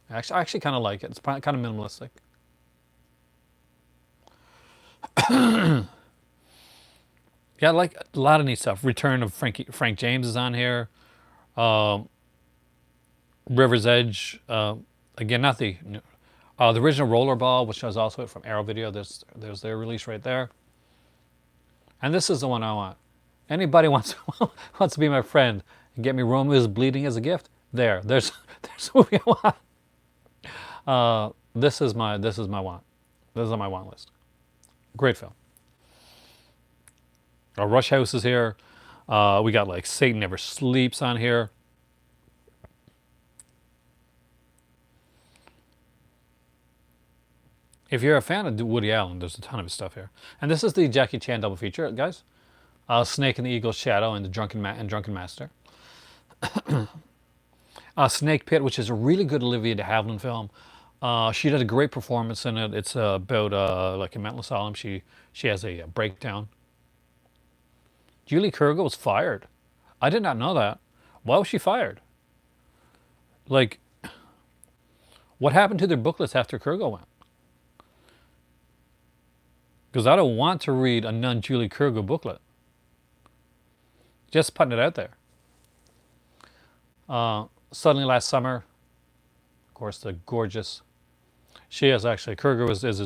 I actually kind of like it. It's kind of minimalistic. Yeah, I like a lot of neat stuff. Return of Frank James is on here. River's Edge. Again, not the original Rollerball, which was also from Arrow Video. There's their release right there. And this is the one I want. Anybody wants to be my friend and get me Romeo's Bleeding as a gift? There's a movie I want. This is my want. This is on my want list. Great film. Rush House is here. We got like Satan Never Sleeps on here. If you're a fan of Woody Allen, there's a ton of his stuff here. And this is the Jackie Chan double feature, guys. Snake in the Eagle's Shadow and the Drunken Master. Snake Pit, which is a really good Olivia de Havilland film. She did a great performance in it. It's about like a mental asylum. She has a breakdown. Julie Kurgel was fired. I did not know that. Why was she fired? Like, what happened to their booklets after Kurgel went? Because I don't want to read a non-Julie Kurgel booklet. Just putting it out there. Suddenly Last Summer, of course, the gorgeous. She is actually Kruger is was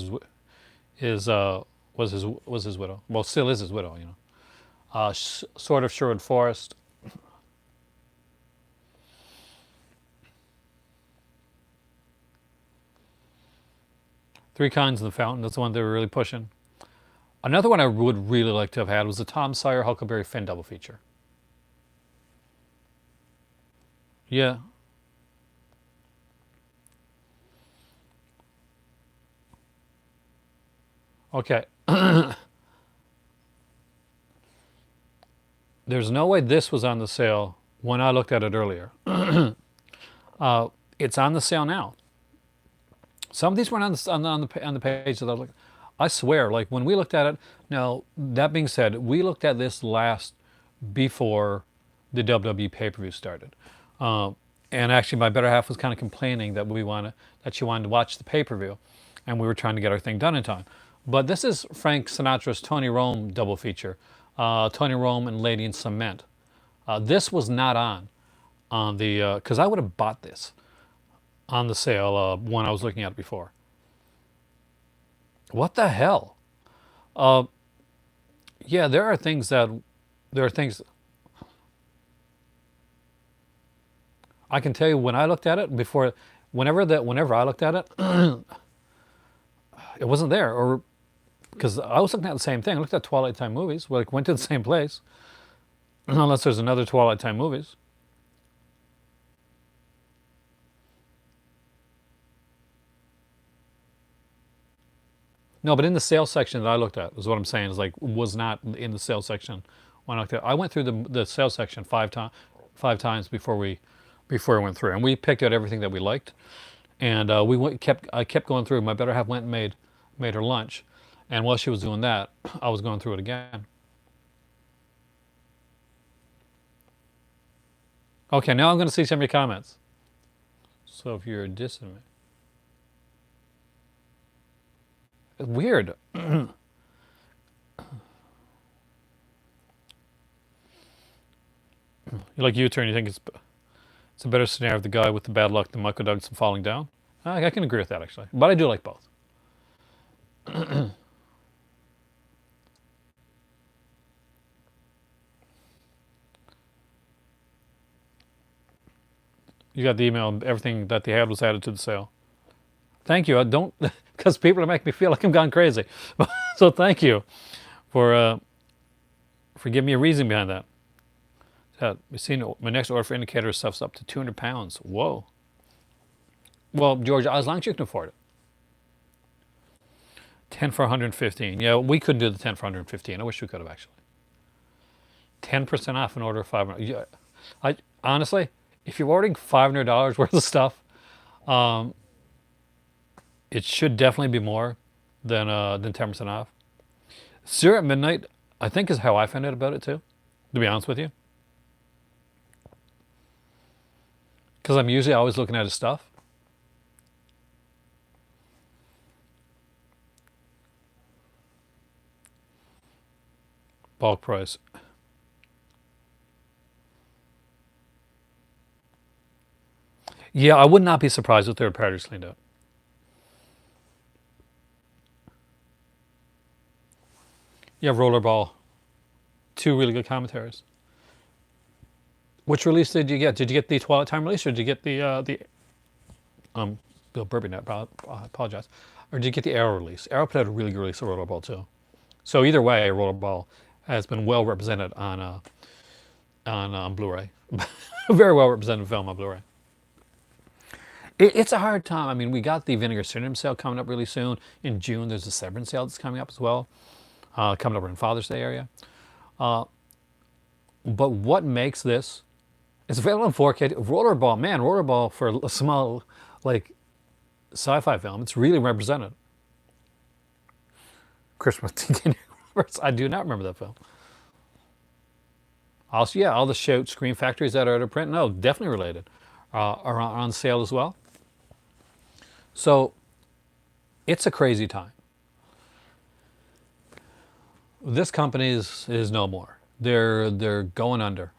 his widow. Well, still is his widow. You know. Sword of Sherwood Forest. Three Kinds of the Fountain. That's the one they were really pushing. Another one I would really like to have had was the Tom Sawyer Huckleberry Finn double feature. Yeah. Okay. There's no way this was on the sale when I looked at it earlier. It's on the sale now. Some of these weren't on the page that I looked. I swear, like when we looked at it. Now that being said, we looked at this last before the WWE pay-per-view started, and actually my better half was kind of complaining that she wanted to watch the pay-per-view, and we were trying to get our thing done in time. But this is Frank Sinatra's Tony Rome double feature, Tony Rome and Lady in Cement. This was not on the because I would have bought this on the sale when I was looking at it before. What the hell? Uh, yeah, there are things I can tell you when I looked at it before. Whenever I looked at it, it wasn't there, or because I was looking at the same thing. I looked at Twilight Time movies, like went to the same place, unless there's another Twilight Time movies. No, but in the sales section that I looked at is what I'm saying is like was not in the sales section when I looked at. I went through the sales section five times before we went through, and we picked out everything that we liked, and I kept going through. My better half went and made her lunch, and while she was doing that, I was going through it again. Okay, now I'm going to see some of your comments. So if you're dissing me, weird. You like U-turn? You think it's a better scenario of the guy with the bad luck than Michael Douglas falling down? I can agree with that actually, but I do like both. You got the email, and everything that they had was added to the sale. Thank you. I don't, because people are making me feel like I'm gone crazy. So thank you for uh, for giving me a reason behind that. We seen my next order for indicator stuff's up to 200 pounds. Whoa. Well, George, as long as you can afford it. 10 for 115. Yeah, we couldn't do the 10 for 115. I wish we could have actually. 10% off an order of 500. Yeah, I honestly, if you're ordering $500 worth of stuff, um, it should definitely be more than 10% off. Zero at midnight, I think, is how I found out about it too. To be honest with you, because I'm usually always looking at his stuff. Bulk price. Yeah, I would not be surprised if third parties cleaned out. Yeah, Rollerball. Two really good commentaries. Which release did you get? Did you get the Twilight Time release, or did you get the Bill Burby? I apologize. Or did you get the Arrow release? Arrow put out a really good release of Rollerball too. So either way, Rollerball has been well represented on Blu-ray. Very well represented film on Blu-ray. It's a hard time. I mean, we got the Vinegar Syndrome sale coming up really soon. In June, there's a Severance sale that's coming up as well, coming up in Father's Day area. Uh, but what makes this? It's available in 4K. Rollerball, man, Rollerball for a small, like, sci-fi film. It's really represented. Christmas TK Universe. I do not remember that film. Also, yeah, all the shout Screen Factories that are out of print. No, definitely related. Are on sale as well. So it's a crazy time. This company is no more. They're going under.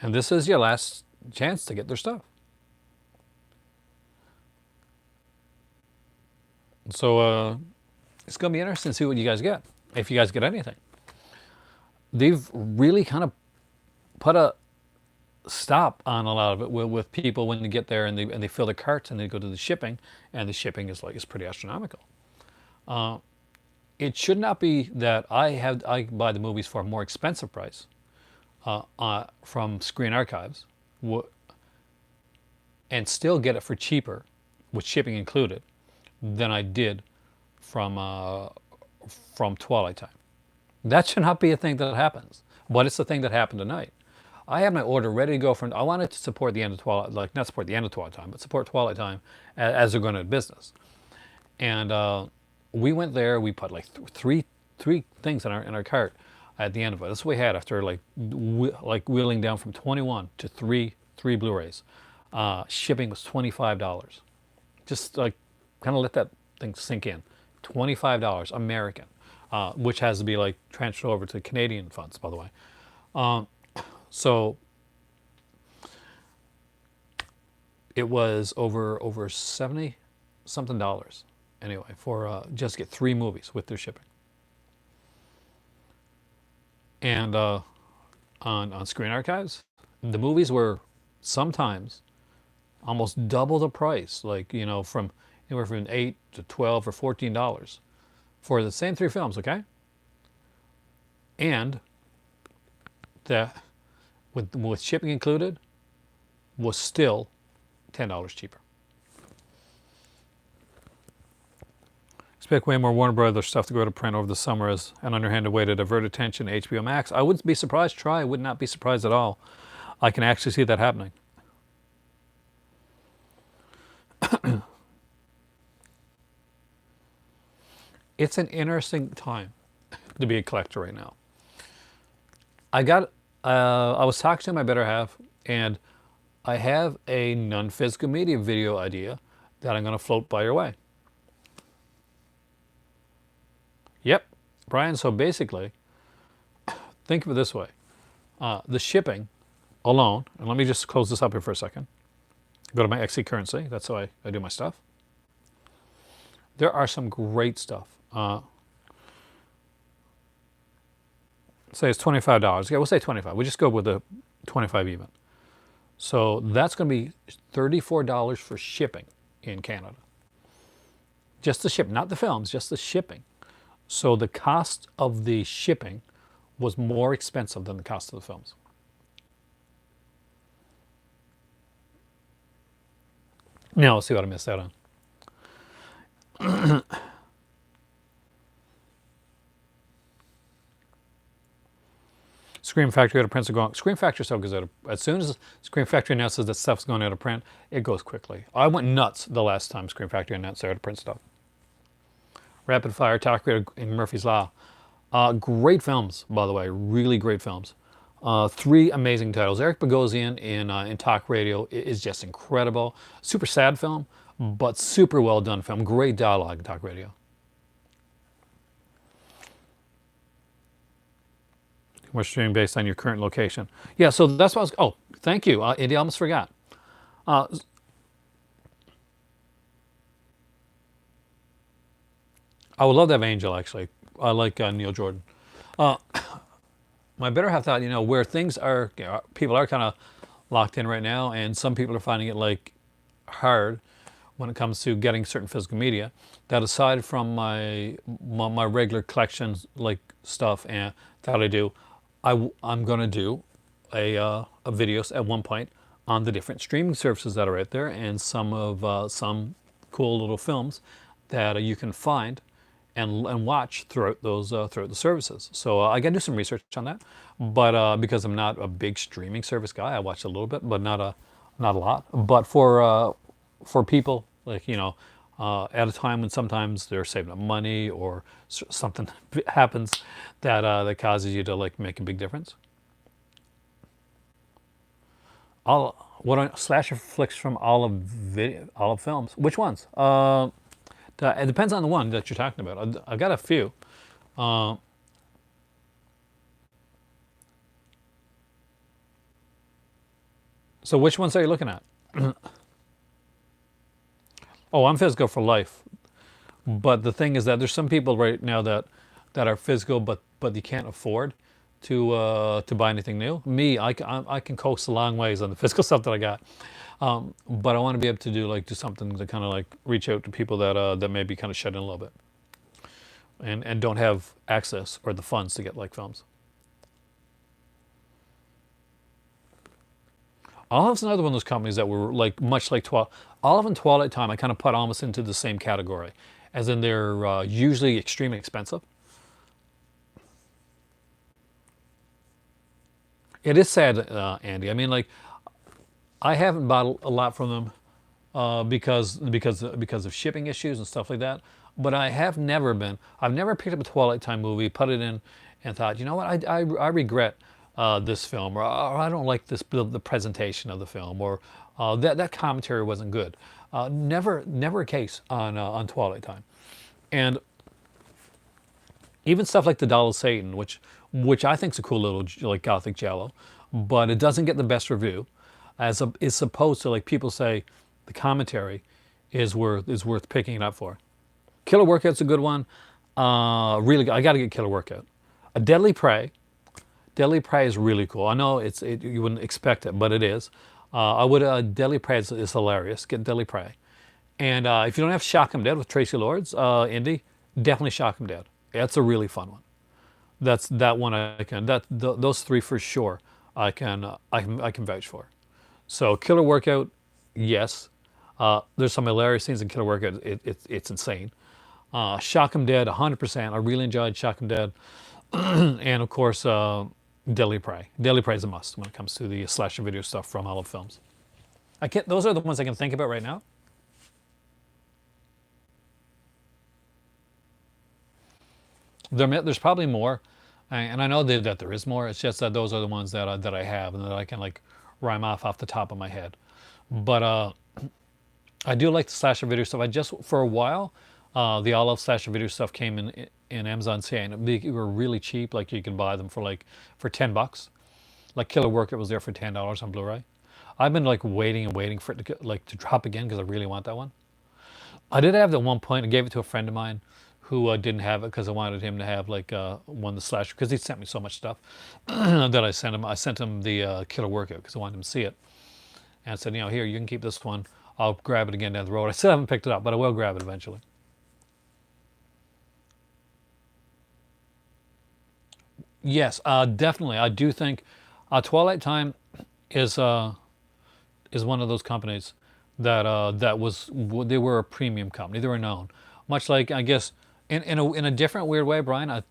And this is your last chance to get their stuff. So it's going to be interesting to see what you guys get, if you guys get anything. They've really kind of put a stop on a lot of it with people when they get there and they fill their carts and they go to the shipping, and the shipping is pretty astronomical. It should not be that I buy the movies for a more expensive price from Screen Archives, and still get it for cheaper, with shipping included, than I did from Twilight time. That should not be a thing that happens, but it's the thing that happened tonight. I had my order ready to go I wanted to support the end of Twilight, like not support the end of Twilight time, but support Twilight time as they're going to business. And we went there. We put like three things in our cart at the end of it. That's what we had after like wheeling down from 21 to three Blu-rays. Shipping was $25. Just like kind of let that thing sink in. $25 American, which has to be like transferred over to Canadian funds, by the way. So it was over 70 something dollars anyway for just get 3 movies with their shipping. And on Screen Archives, the movies were sometimes almost double the price, like, you know, from anywhere from $8 to $12 or $14 for the same 3 films, okay? And that with shipping included was still $10 cheaper. Expect way more Warner Brothers stuff to go to print over the summer as an underhanded way to divert attention to HBO Max. I wouldn't be surprised. I would not be surprised at all. I can actually see that happening. It's an interesting time to be a collector right now. I was talking to my better half, and I have a non-physical media video idea that I'm going to float by your way. Yep, Brian, so basically, think of it this way. The shipping alone, and let me just close this up here for a second. Go to my XC currency, that's how I do my stuff. There are some great stuff. Say it's $25. Yeah, we'll say 25. We'll just go with the 25 even. So that's going to be $34 for shipping in Canada. Just the ship, not the films, just the shipping. So the cost of the shipping was more expensive than the cost of the films. Now let's see what I missed out on. Scream Factory out of print are going. Scream Factory stuff goes out of, as soon as Scream Factory announces that stuff's going out of print, it goes quickly. I went nuts the last time Scream Factory announced their out of print stuff. Rapid Fire, Talk Radio, and Murphy's Law. Great films, by the way, really great films. 3 amazing titles. Eric Bogosian in Talk Radio is just incredible. Super sad film, but super well done film. Great dialogue in Talk Radio. We're streaming based on your current location. Yeah, so that's what I was. Oh, thank you, Indy. I almost forgot. I would love to have Angel, actually. I like Neil Jordan. My better half thought, you know, where things are, you know, people are kind of locked in right now, and some people are finding it like hard when it comes to getting certain physical media. That aside from my regular collections like stuff and that I do, I'm going to do a videos at one point on the different streaming services that are out there, and some cool little films that you can find and watch throughout the services. So I got to do some research on that, but because I'm not a big streaming service guy, I watch a little bit, but not a lot. But for people, like, you know, at a time when sometimes they're saving up money or something happens that causes you to like make a big difference. Slasher flicks from all of films. Which ones? It depends on the one that you're talking about. I've got a few. So which ones are you looking at? Oh, I'm physical for life. But the thing is that there's some people right now that are physical, but you can't afford to buy anything new. Me, I can coast a long ways on the physical stuff that I got. But I want to be able to do something to kind of like reach out to people that may be kind of shut in a little bit and don't have access or the funds to get like films. Olive's another one of those companies that were like much like Twilight. Olive and Twilight Time, I kind of put almost into the same category, as in they're usually extremely expensive. It is sad, Andy. I mean, like I haven't bought a lot from them because of shipping issues and stuff like that. But I have never been. I've never picked up a Twilight Time movie, put it in, and thought, you know what, I regret this film, or I don't like this the presentation of the film, or that commentary wasn't good. Never a case on Twilight Time, and even stuff like the Doll of Satan, which I think is a cool little like gothic giallo, but it doesn't get the best review, is supposed to, like people say, the commentary is worth picking it up for. Killer Workout's a good one. Really, I got to get Killer Workout. A Deadly Prey. Deadly Prey is really cool. I know you wouldn't expect it, but it is. I would Deadly Prey is hilarious. Get Deadly Prey. And if you don't have Shock 'Em Dead with Tracy Lords, Indy, definitely Shock 'Em Dead. That's a really fun one. That's that one I can those three for sure. I can vouch for. So Killer Workout, yes. There's some hilarious scenes in Killer Workout. It's insane. Shock 'Em Dead, 100%. I really enjoyed Shock 'Em Dead, and of course, Deadly Prey. Deadly Prey is a must when it comes to the slasher video stuff from Olive Films. I can't. Those are the ones I can think about right now. There's probably more, and I know that there is more. It's just that those are the ones that I have and that I can like rhyme off the top of my head. But I do like the slasher video stuff. I just for a while, the Olive slasher video stuff came in Amazon sale, and they were really cheap. Like you can buy them for $10. Like Killer Workout was there for $10 on Blu-ray. I've been like waiting and waiting for it to drop again because I really want that one. I did have that one point. I gave it to a friend of mine who didn't have it because I wanted him to have like one of the slasher because he sent me so much stuff that I sent him. I sent him the Killer Workout because I wanted him to see it, and I said, here, you can keep this one. I'll grab it again down the road. I still haven't picked it up, but I will grab it eventually. Yes, definitely. I do think Twilight Time is is one of those companies that they were a premium company. They were known, much like I guess in a different weird way, Brian. I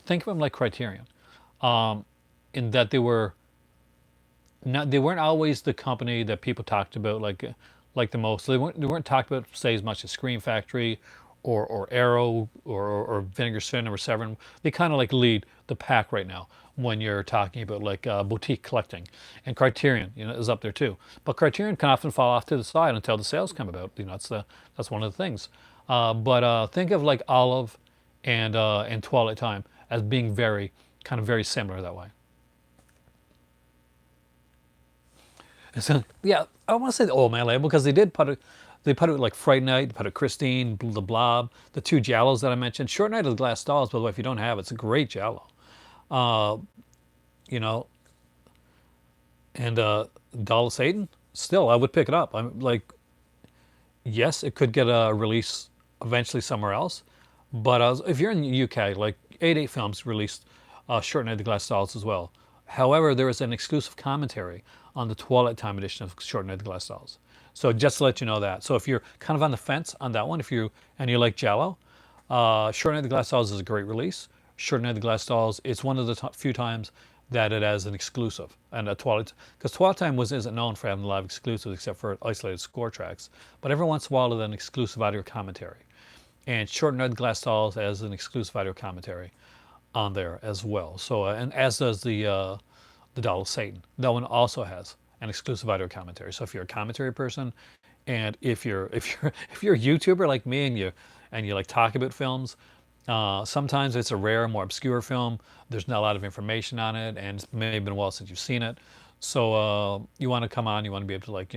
think of them like Criterion, in that they weren't always the company that people talked about like the most. They weren't talked about say as much as Scream Factory or Arrow or Vinegar Syndrome or Severin. They kind of like lead the pack right now when you're talking about like boutique collecting. And Criterion, is up there too. But Criterion can often fall off to the side until the sales come about. That's one of the things. But think of like Olive and Twilight Time as being very similar that way. So yeah, I want to say the old man label because they put it like Fright Night, they put it Christine, the Blob, the two Jallos that I mentioned. Short Night of the Glass Dolls, by the way, if you don't have it, it's a great Jallo. Uh, you know, and Doll of Satan, still I would pick it up. I'm like, yes, it could get a release eventually somewhere else, but if you're in the UK, like 88 Films released Short Night of the Glass Dolls as well. However, there is an exclusive commentary on the Twilight Time edition of Short Night of the Glass Dolls. So just to let you know that. So if you're kind of on the fence on that one, if you like Jallo, Short Night of the Glass Dolls is a great release. Short Night of the Glass Dolls, it's one of the few times that it has an exclusive. And a Twilight, because Twilight Time isn't known for having live exclusives except for isolated score tracks. But every once in a while, there's an exclusive audio commentary. And Short Night of the Glass Dolls has an exclusive audio commentary on there as well. So, and as does the Doll of Satan. That one also has an exclusive audio commentary. So if you're a commentary person, and if you're a YouTuber like me and you like talk about films, sometimes it's a rare, more obscure film. There's not a lot of information on it, and it's maybe been a while since you've seen it. So you want to come on, you want to be able to like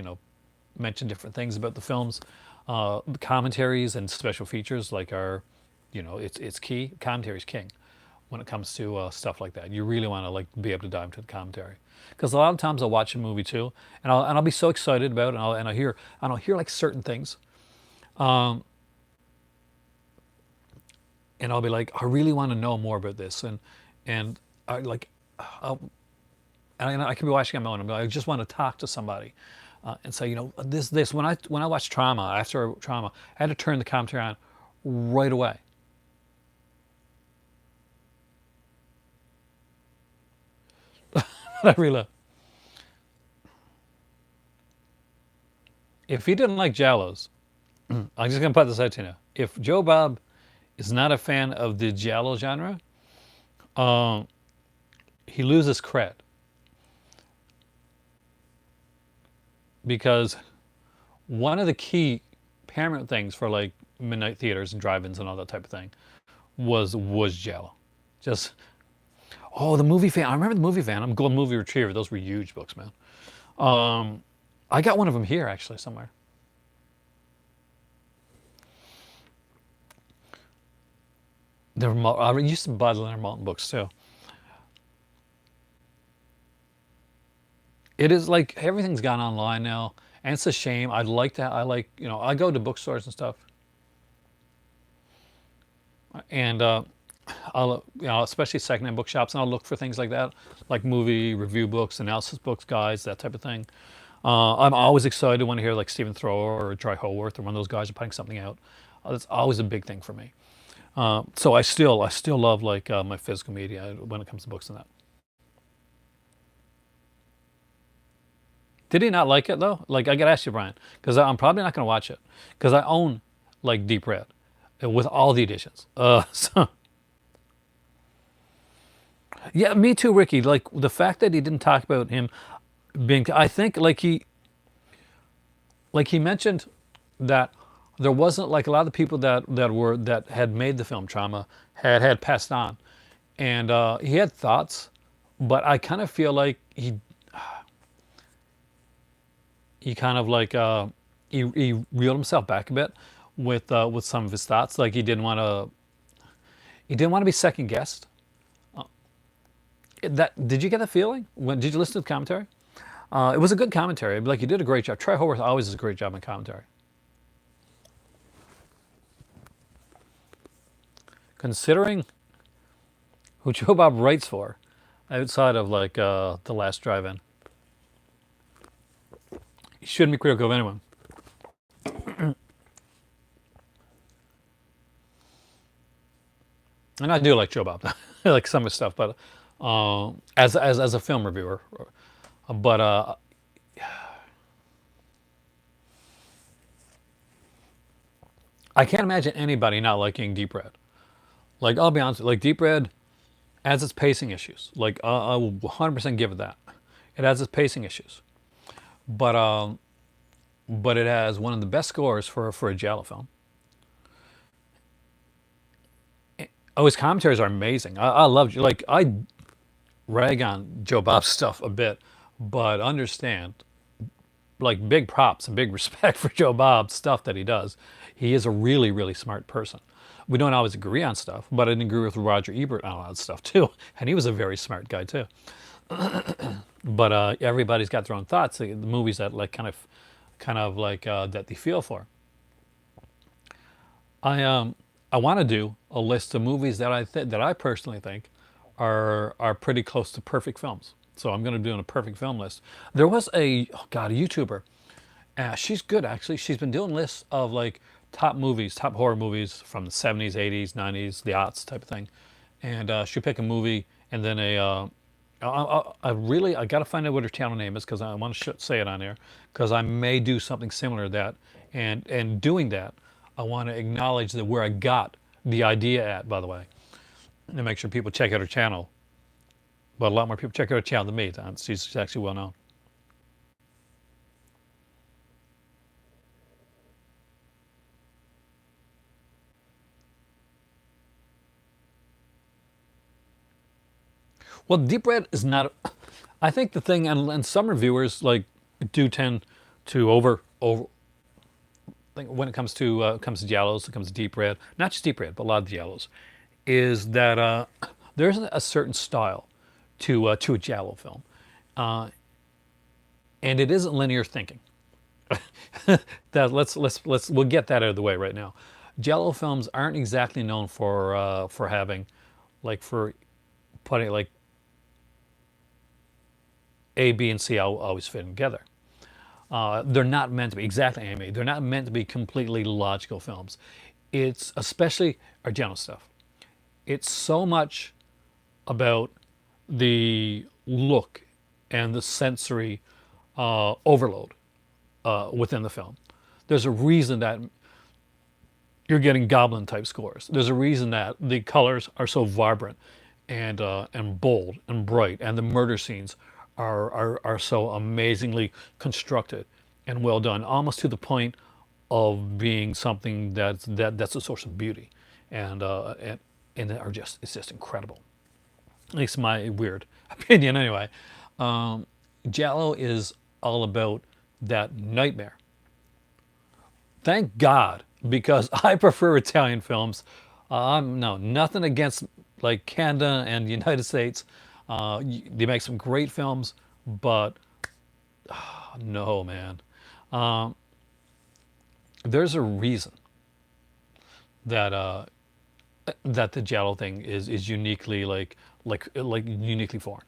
mention different things about the films, commentaries and special features like are, it's key. Commentary is king when it comes to stuff like that. You really want to like be able to dive into the commentary because a lot of times I'll watch a movie too, and I'll be so excited about it, and I'll hear like certain things, and I'll be like, I really want to know more about this, and I like, I'll, and I can be watching on my own. I'm like, I just want to talk to somebody, and say, this. When I watch Trauma, after Trauma, I had to turn the commentary on right away. I really, if he didn't like Jallos, I'm just gonna put this out to you now. If Joe Bob is not a fan of the Giallo genre, um, he loses cred because one of the key paramount things for like midnight theaters and drive-ins and all that type of thing was Giallo. Just the movie fan. I remember the movie fan. I'm Golden Movie Retriever. Those were huge books, man. Um, I got one of them here actually somewhere. I used to buy the Leonard Maltin books too. It is like everything's gone online now, and it's a shame. I like, I go to bookstores and stuff, and I'll, especially secondhand bookshops, and I'll look for things like that, like movie review books, analysis books, guides, that type of thing. I'm always excited when I hear like Stephen Thrower or Dry Holworth or one of those guys are putting something out. That's always a big thing for me. So I still love like my physical media when it comes to books and that. Did he not like it though? Like I gotta ask you, Brian, because I'm probably not gonna watch it because I own like Deep Red with all the editions. So yeah, me too, Ricky. Like the fact that he didn't talk about him being, I think like he mentioned that there wasn't like a lot of the people that had made the film Trauma had passed on, and he had thoughts, but I kind of feel like he kind of like he reeled himself back a bit with some of his thoughts. Like he didn't want to be second guessed. That did you get that feeling when did you listen to the commentary? It was a good commentary. Like you did a great job. Trey Haworth always does a great job in commentary. Considering who Joe Bob writes for, outside of like the last drive-in, he shouldn't be critical of anyone. And I do like Joe Bob, I like some of his stuff, but as a film reviewer, but I can't imagine anybody not liking Deep Red. Like I'll be honest, like Deep Red has its pacing issues. Like I will 100% give it that. It has its pacing issues, but it has one of the best scores for a giallo film. Oh, his commentaries are amazing. I love like I rag on Joe Bob's stuff a bit, but understand like big props and big respect for Joe Bob's stuff that he does. He is a really, really smart person. We don't always agree on stuff, but I didn't agree with Roger Ebert on a lot of stuff too, and he was a very smart guy too. But everybody's got their own thoughts. The movies that like kind of like that they feel for. I want to do a list of movies that I personally think are pretty close to perfect films. So I'm going to do a perfect film list. There was a YouTuber. She's good actually. She's been doing lists of like top movies, top horror movies from the 70s, 80s, 90s, the aughts type of thing. And she'll pick a movie and then I got to find out what her channel name is because I want to say it on there because I may do something similar to that. And doing that, I want to acknowledge that where I got the idea at, by the way, and make sure people check out her channel. But a lot more people check out her channel than me. She's actually well known. Well, Deep Red is not. I think the thing, and some reviewers like do tend to over like when it comes to giallos, it comes to deep red, not just deep red, but a lot of giallos, is that there's a certain style to a giallo film, and it isn't linear thinking. That let's we'll get that out of the way right now. Giallo films aren't exactly known for having, like, for putting like A, B, and C always fit together. They're not meant to be exactly animated. They're not meant to be completely logical films. It's especially Argento stuff. It's so much about the look and the sensory overload within the film. There's a reason that you're getting goblin type scores. There's a reason that the colors are so vibrant and bold and bright, and the murder scenes are so amazingly constructed and well done, almost to the point of being something that's a source of beauty, and are just it's just incredible. At least my weird opinion, anyway. Giallo is all about that nightmare. Thank God, because I prefer Italian films. No, nothing against like Canada and the United States. They make some great films, but no, man. There's a reason that that the Giallo thing is uniquely like uniquely foreign.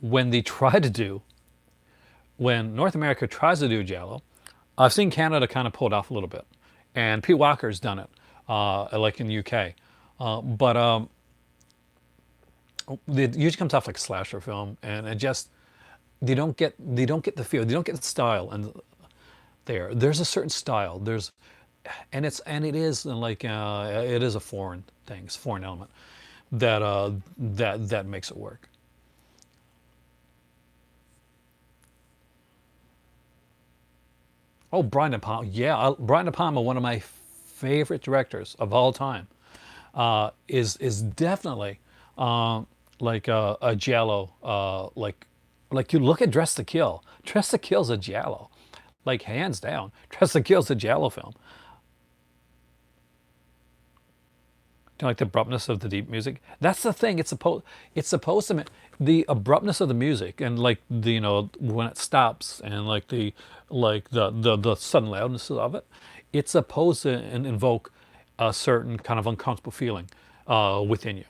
When they try to do when North America tries to do Giallo, I've seen Canada kind of pull it off a little bit, and Pete Walker's done it, like in the UK. But it usually comes off like a slasher film, and it just they don't get the feel, they don't get the style, and there's a certain style. And it is like it is a foreign thing, it's a foreign element that makes it work. Oh, Brian De Palma. Yeah, Brian De Palma, one of my favorite directors of all time, is definitely like a giallo. Like you look at Dress to Kill. Dress to Kill's a giallo, like hands down. Dress to Kill's a giallo film. Do you like the abruptness of the deep music? That's the thing. It's supposed to the abruptness of the music, and like the when it stops, and like the sudden loudness of it. It's supposed to invoke a certain kind of uncomfortable feeling within you,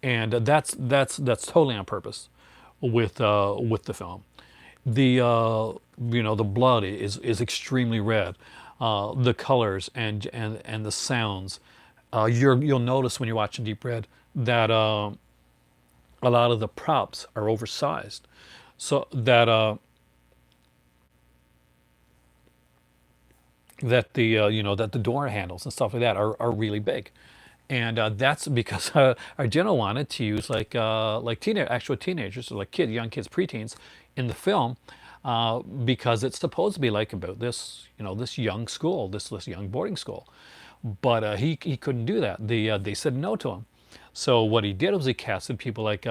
and that's totally on purpose with the film. The blood is extremely red. The colors and the sounds. You'll notice when you're watching Deep Red that a lot of the props are oversized, so that the door handles and stuff like that are really big, and that's because Argento wanted to use like actual teenagers, or like young kids, preteens, in the film, because it's supposed to be like about this young school, this young boarding school, but he couldn't do that. They said no to him. So what he did was he casted people like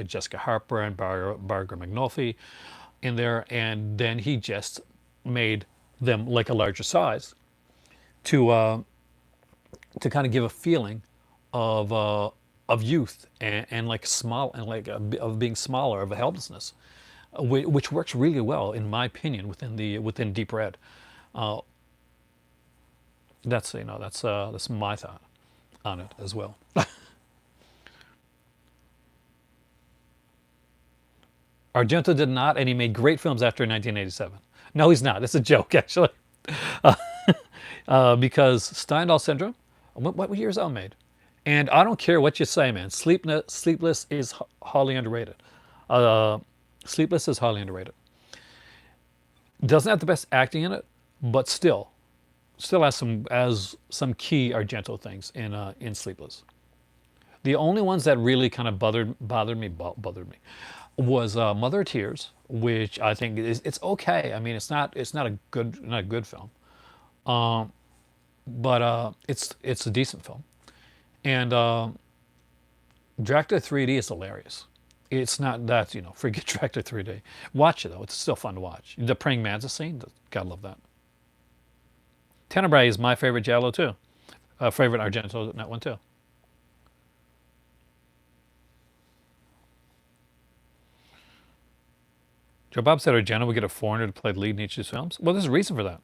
Jessica Harper and Barbara McNulty in there, and then he just made them like a larger size to kind of give a feeling of youth, and like small, and like of being smaller, of a helplessness, which works really well in my opinion within Deep Red. Uh, that's my thought on it as well. Argento did not, and he made great films after 1987. No, he's not. It's a joke, actually. Because Stendhal Syndrome, what year is that made? And I don't care what you say, man. Sleepless is highly underrated. Uh, Sleepless is highly underrated. Doesn't have the best acting in it, but still has some key Argento things in Sleepless. The only ones that really kind of bothered me was Mother of Tears, which I think it's okay. I mean, it's not a good film, but it's a decent film. And Dracula 3D is hilarious. It's not that, forget Dracula 3D. Watch it though, it's still fun to watch. The praying mantis scene, gotta love that. Tenebrae is my favorite Giallo too. Favorite Argento in that one too. Joe Bob said Argento would get a foreigner to play the lead in each of his films. Well, there's a reason for that.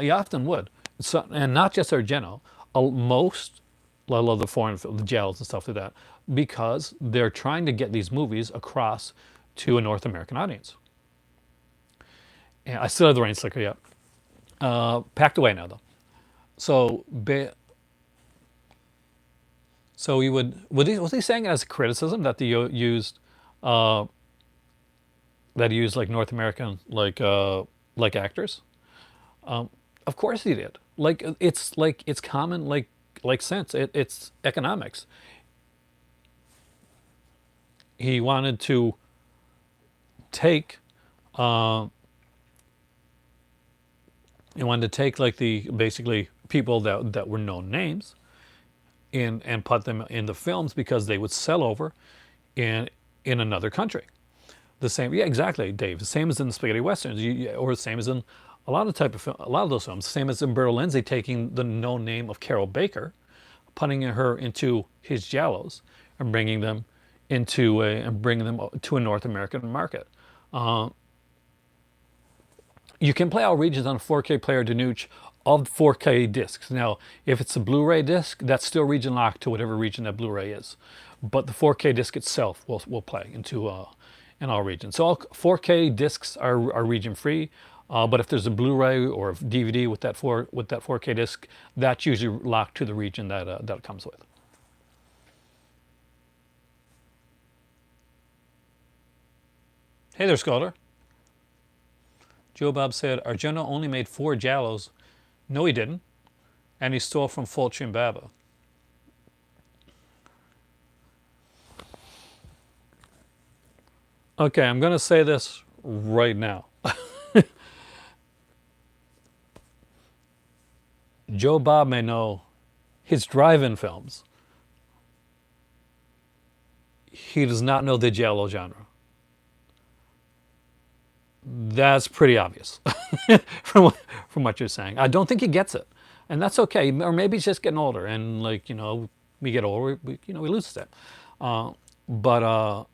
He often would. So, and not just Argento. Most, I love the foreign, the Giallos and stuff like that, because they're trying to get these movies across to a North American audience. And I still have the rain slicker yet. Packed away now though. So, so he was he saying it as a criticism that they used uh, like North American like actors? Of course he did. It's common like sense. It's economics. He wanted to take like the basically people that were known names and put them in the films because they would sell over in another country. The same, yeah, exactly, Dave. The same as in the spaghetti westerns, or the same as in a lot of those films. Same as Umberto Lenzi taking the known name of Carol Baker, putting her into his giallos, and bringing them to a North American market. You can play all regions on a 4K player Danuch of 4K discs. Now, if it's a Blu-ray disc, that's still region locked to whatever region that Blu-ray is. But the 4K disc itself will play in all regions. So all 4K discs are region free. But if there's a Blu-ray or a DVD with that 4K disc, that's usually locked to the region that it comes with. Hey there, Scholar. Joe Bob said, Argento only made 4 Giallos. No, he didn't. And he stole from Fulci and Bava. Okay, I'm going to say this right now. Joe Bob may know his drive-in films. He does not know the Giallo genre. That's pretty obvious from what you're saying. I don't think he gets it, and that's okay. Or maybe he's just getting older, and we get older, we lose a step. But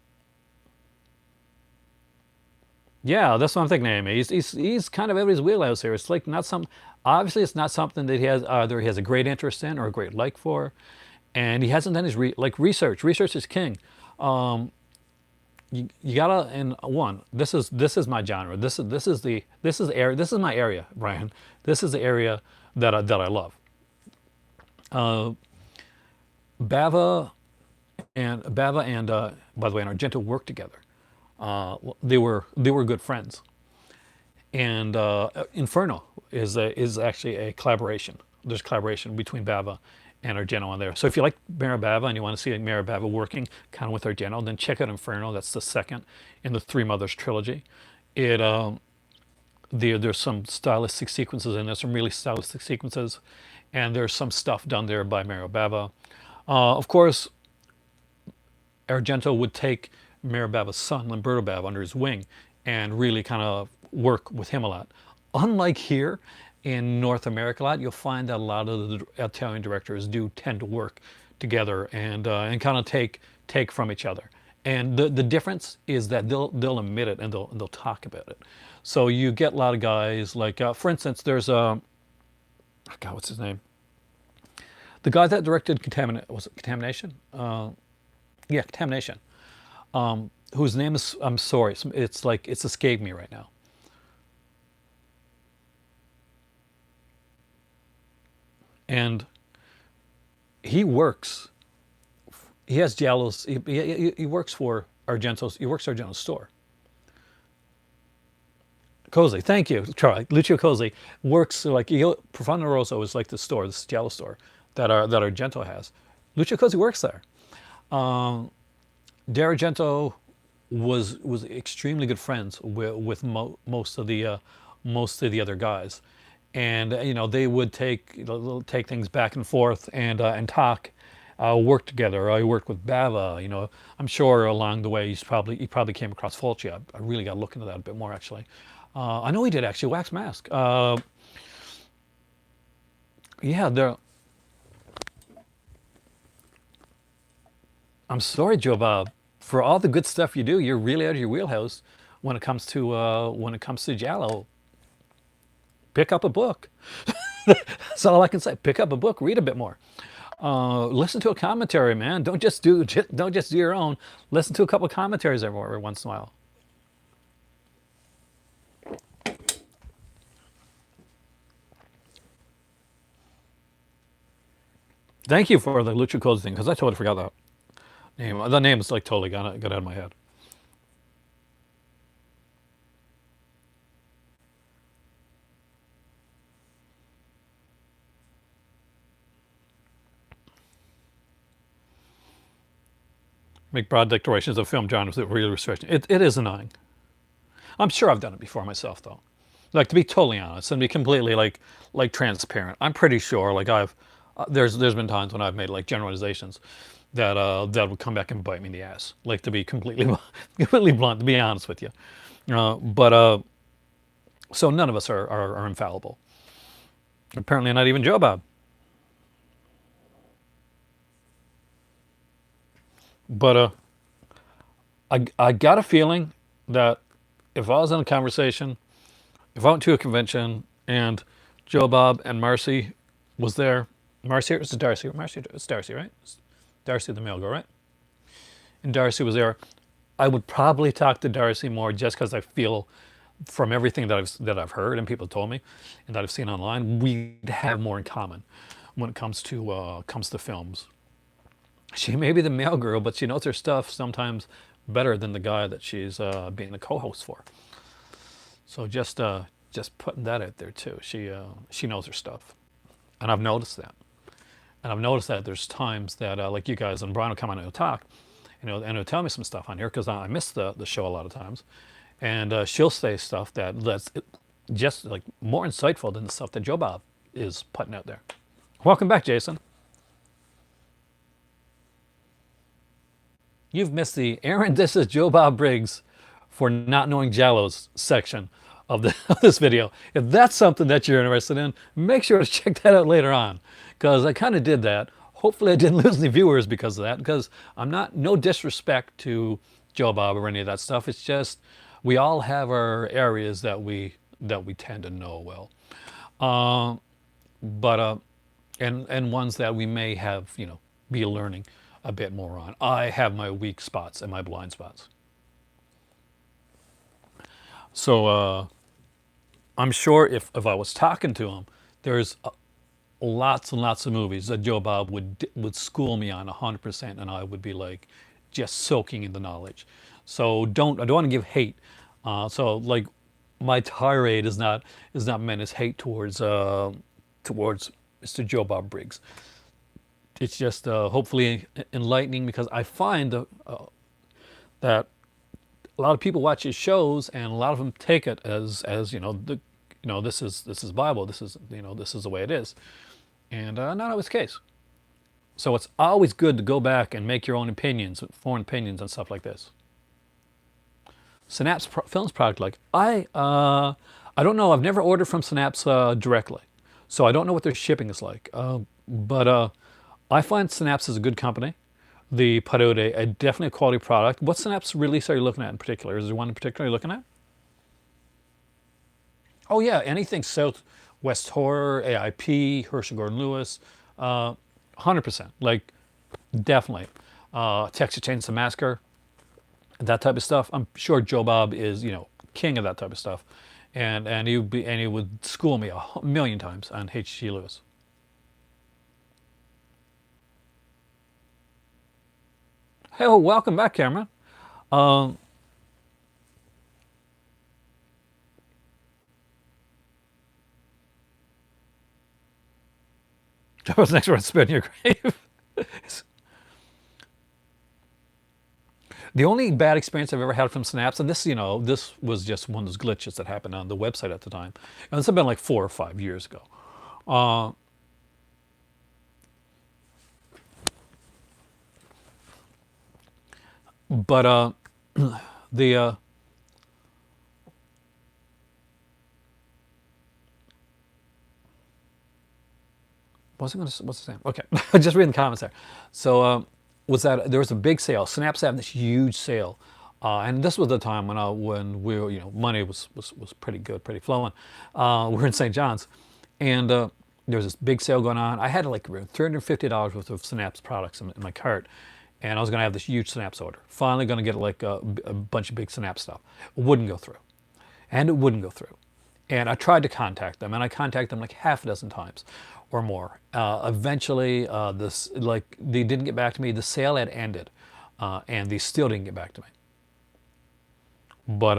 yeah, that's what I'm thinking, Amy. He's kind of everybody's wheelhouse here. It's like not some. Obviously, it's not something that he has either he has a great interest in or a great like for, and he hasn't done his research. Research is king. You gotta, and one, this is my genre. This is my area, Brian. This is the area that I love. Bava and by the way, and Argento worked together. They were good friends, and Inferno is actually a collaboration. There's collaboration between Bava and Argento on there. So if you like Mara Bava and you want to see Mara Bava working kind of with Argento, then check out Inferno. That's the second in the Three Mothers trilogy. There's some stylistic sequences in there, some really stylistic sequences, and there's some stuff done there by Mara Bava. Of course, Argento would take Mara Bava's son, Lamberto Bava, under his wing and really kind of work with him a lot. Unlike here, in North America a lot, you'll find that a lot of the Italian directors do tend to work together and kind of take from each other. And the difference is that they'll admit it and they'll talk about it. So you get a lot of guys like, for instance, there's oh God, what's his name? The guy that directed Contamination? Yeah, Contamination. Whose name is, I'm sorry, it's escaped me right now. And he works. He has Giallo's. He works for Argento's. He works for Argento's store. Cosi, thank you, Charlie. Lucio Cosi works like Profondo Rosso is like the store, this Giallo store that Argento has. Lucio Cosi works there. D'Argento was extremely good friends with most of the other guys. And they would take things back and forth and talk, worked together. Or he worked with Bava. I'm sure along the way he probably came across Fulci. I really got to look into that a bit more actually. I know he did actually Wax Mask. Yeah, there. I'm sorry, Joe Bob, for all the good stuff you do. You're really out of your wheelhouse when it comes to Jallo. Pick up a book. That's all I can say. Pick up a book, read a bit more. Listen to a commentary, man. Don't just do your own. Listen to a couple of commentaries every once in a while. Thank you for the Lucha Codes thing because I totally forgot that name. The name is like totally got out of my head. Make broad declarations of film genres that really restrict. It is annoying. I'm sure I've done it before myself though. Like to be totally honest and be completely like transparent. I'm pretty sure like I've there's been times when I've made like generalizations that would come back and bite me in the ass. Like to be completely completely blunt. To be honest with you, but so none of us are infallible. Apparently not even Joe Bob. But I got a feeling that if I was in a conversation, if I went to a convention and Joe Bob and Marcy was there, Marcy, it's Darcy, Marcy, it's Darcy, right? It's Darcy the male girl, right? And Darcy was there. I would probably talk to Darcy more just because I feel from everything that I've heard and people told me and that I've seen online, we'd have more in common when it comes to films. She may be the male girl, but she knows her stuff sometimes better than the guy that she's being the co-host for. So just putting that out there too. She knows her stuff, and I've noticed that. And I've noticed that there's times that like you guys and Brian will come on and talk, and he'll tell me some stuff on here because I miss the show a lot of times, and she'll say stuff that's just like more insightful than the stuff that Joe Bob is putting out there. Welcome back, Jason. You've missed the Aaron, this is Joe Bob Briggs for not knowing Jallo's section of this video. If that's something that you're interested in, make sure to check that out later on because I kind of did that. Hopefully I didn't lose any viewers because of that because I'm not, no disrespect to Joe Bob or any of that stuff. It's just we all have our areas that we tend to know well. But and ones that we may have, be learning a bit more on. I have my weak spots and my blind spots. So I'm sure if I was talking to him, there's lots and lots of movies that Joe Bob would school me on 100%, and I would be like just soaking in the knowledge. So I don't want to give hate. So like my tirade is not meant as hate towards Mr. Joe Bob Briggs. It's just hopefully enlightening because I find that a lot of people watch his shows and a lot of them take it as this is Bible, this is the way it is, and not always the case. So it's always good to go back and make your own opinions, foreign opinions, and stuff like this. Synapse Films product, like I don't know. I've never ordered from Synapse directly, so I don't know what their shipping is like. But I find Synapse is a good company. They put out a definitely a quality product. What Synapse release are you looking at in particular? Is there one in particular you're looking at? Oh yeah, anything Southwest Horror, AIP, Herschel Gordon Lewis, 100%. Like definitely. Texas Chainsaw Massacre, that type of stuff. I'm sure Joe Bob is king of that type of stuff, and he would school me a million times on H.G. Lewis. Hey, well, welcome back, Cameron. Um, Joe was next one to spit in your grave. The only bad experience I've ever had from Synapse, and this was just one of those glitches that happened on the website at the time, and this had been like 4 or 5 years ago. Uh, But the what's the name? Okay, just reading the comments there. So was that there was a big sale? Snap's having this huge sale, and this was the time when we were, money was pretty good, pretty flowing. We're in St. John's, and there was this big sale going on. I had like $350 worth of Snaps products in my cart, and I was going to have this huge Snaps order. Finally, going to get like a bunch of big Snap stuff. It wouldn't go through, and it wouldn't go through. And I tried to contact them, and I contacted them like half a dozen times or more. Eventually, this like they didn't get back to me. The sale had ended, and they still didn't get back to me. But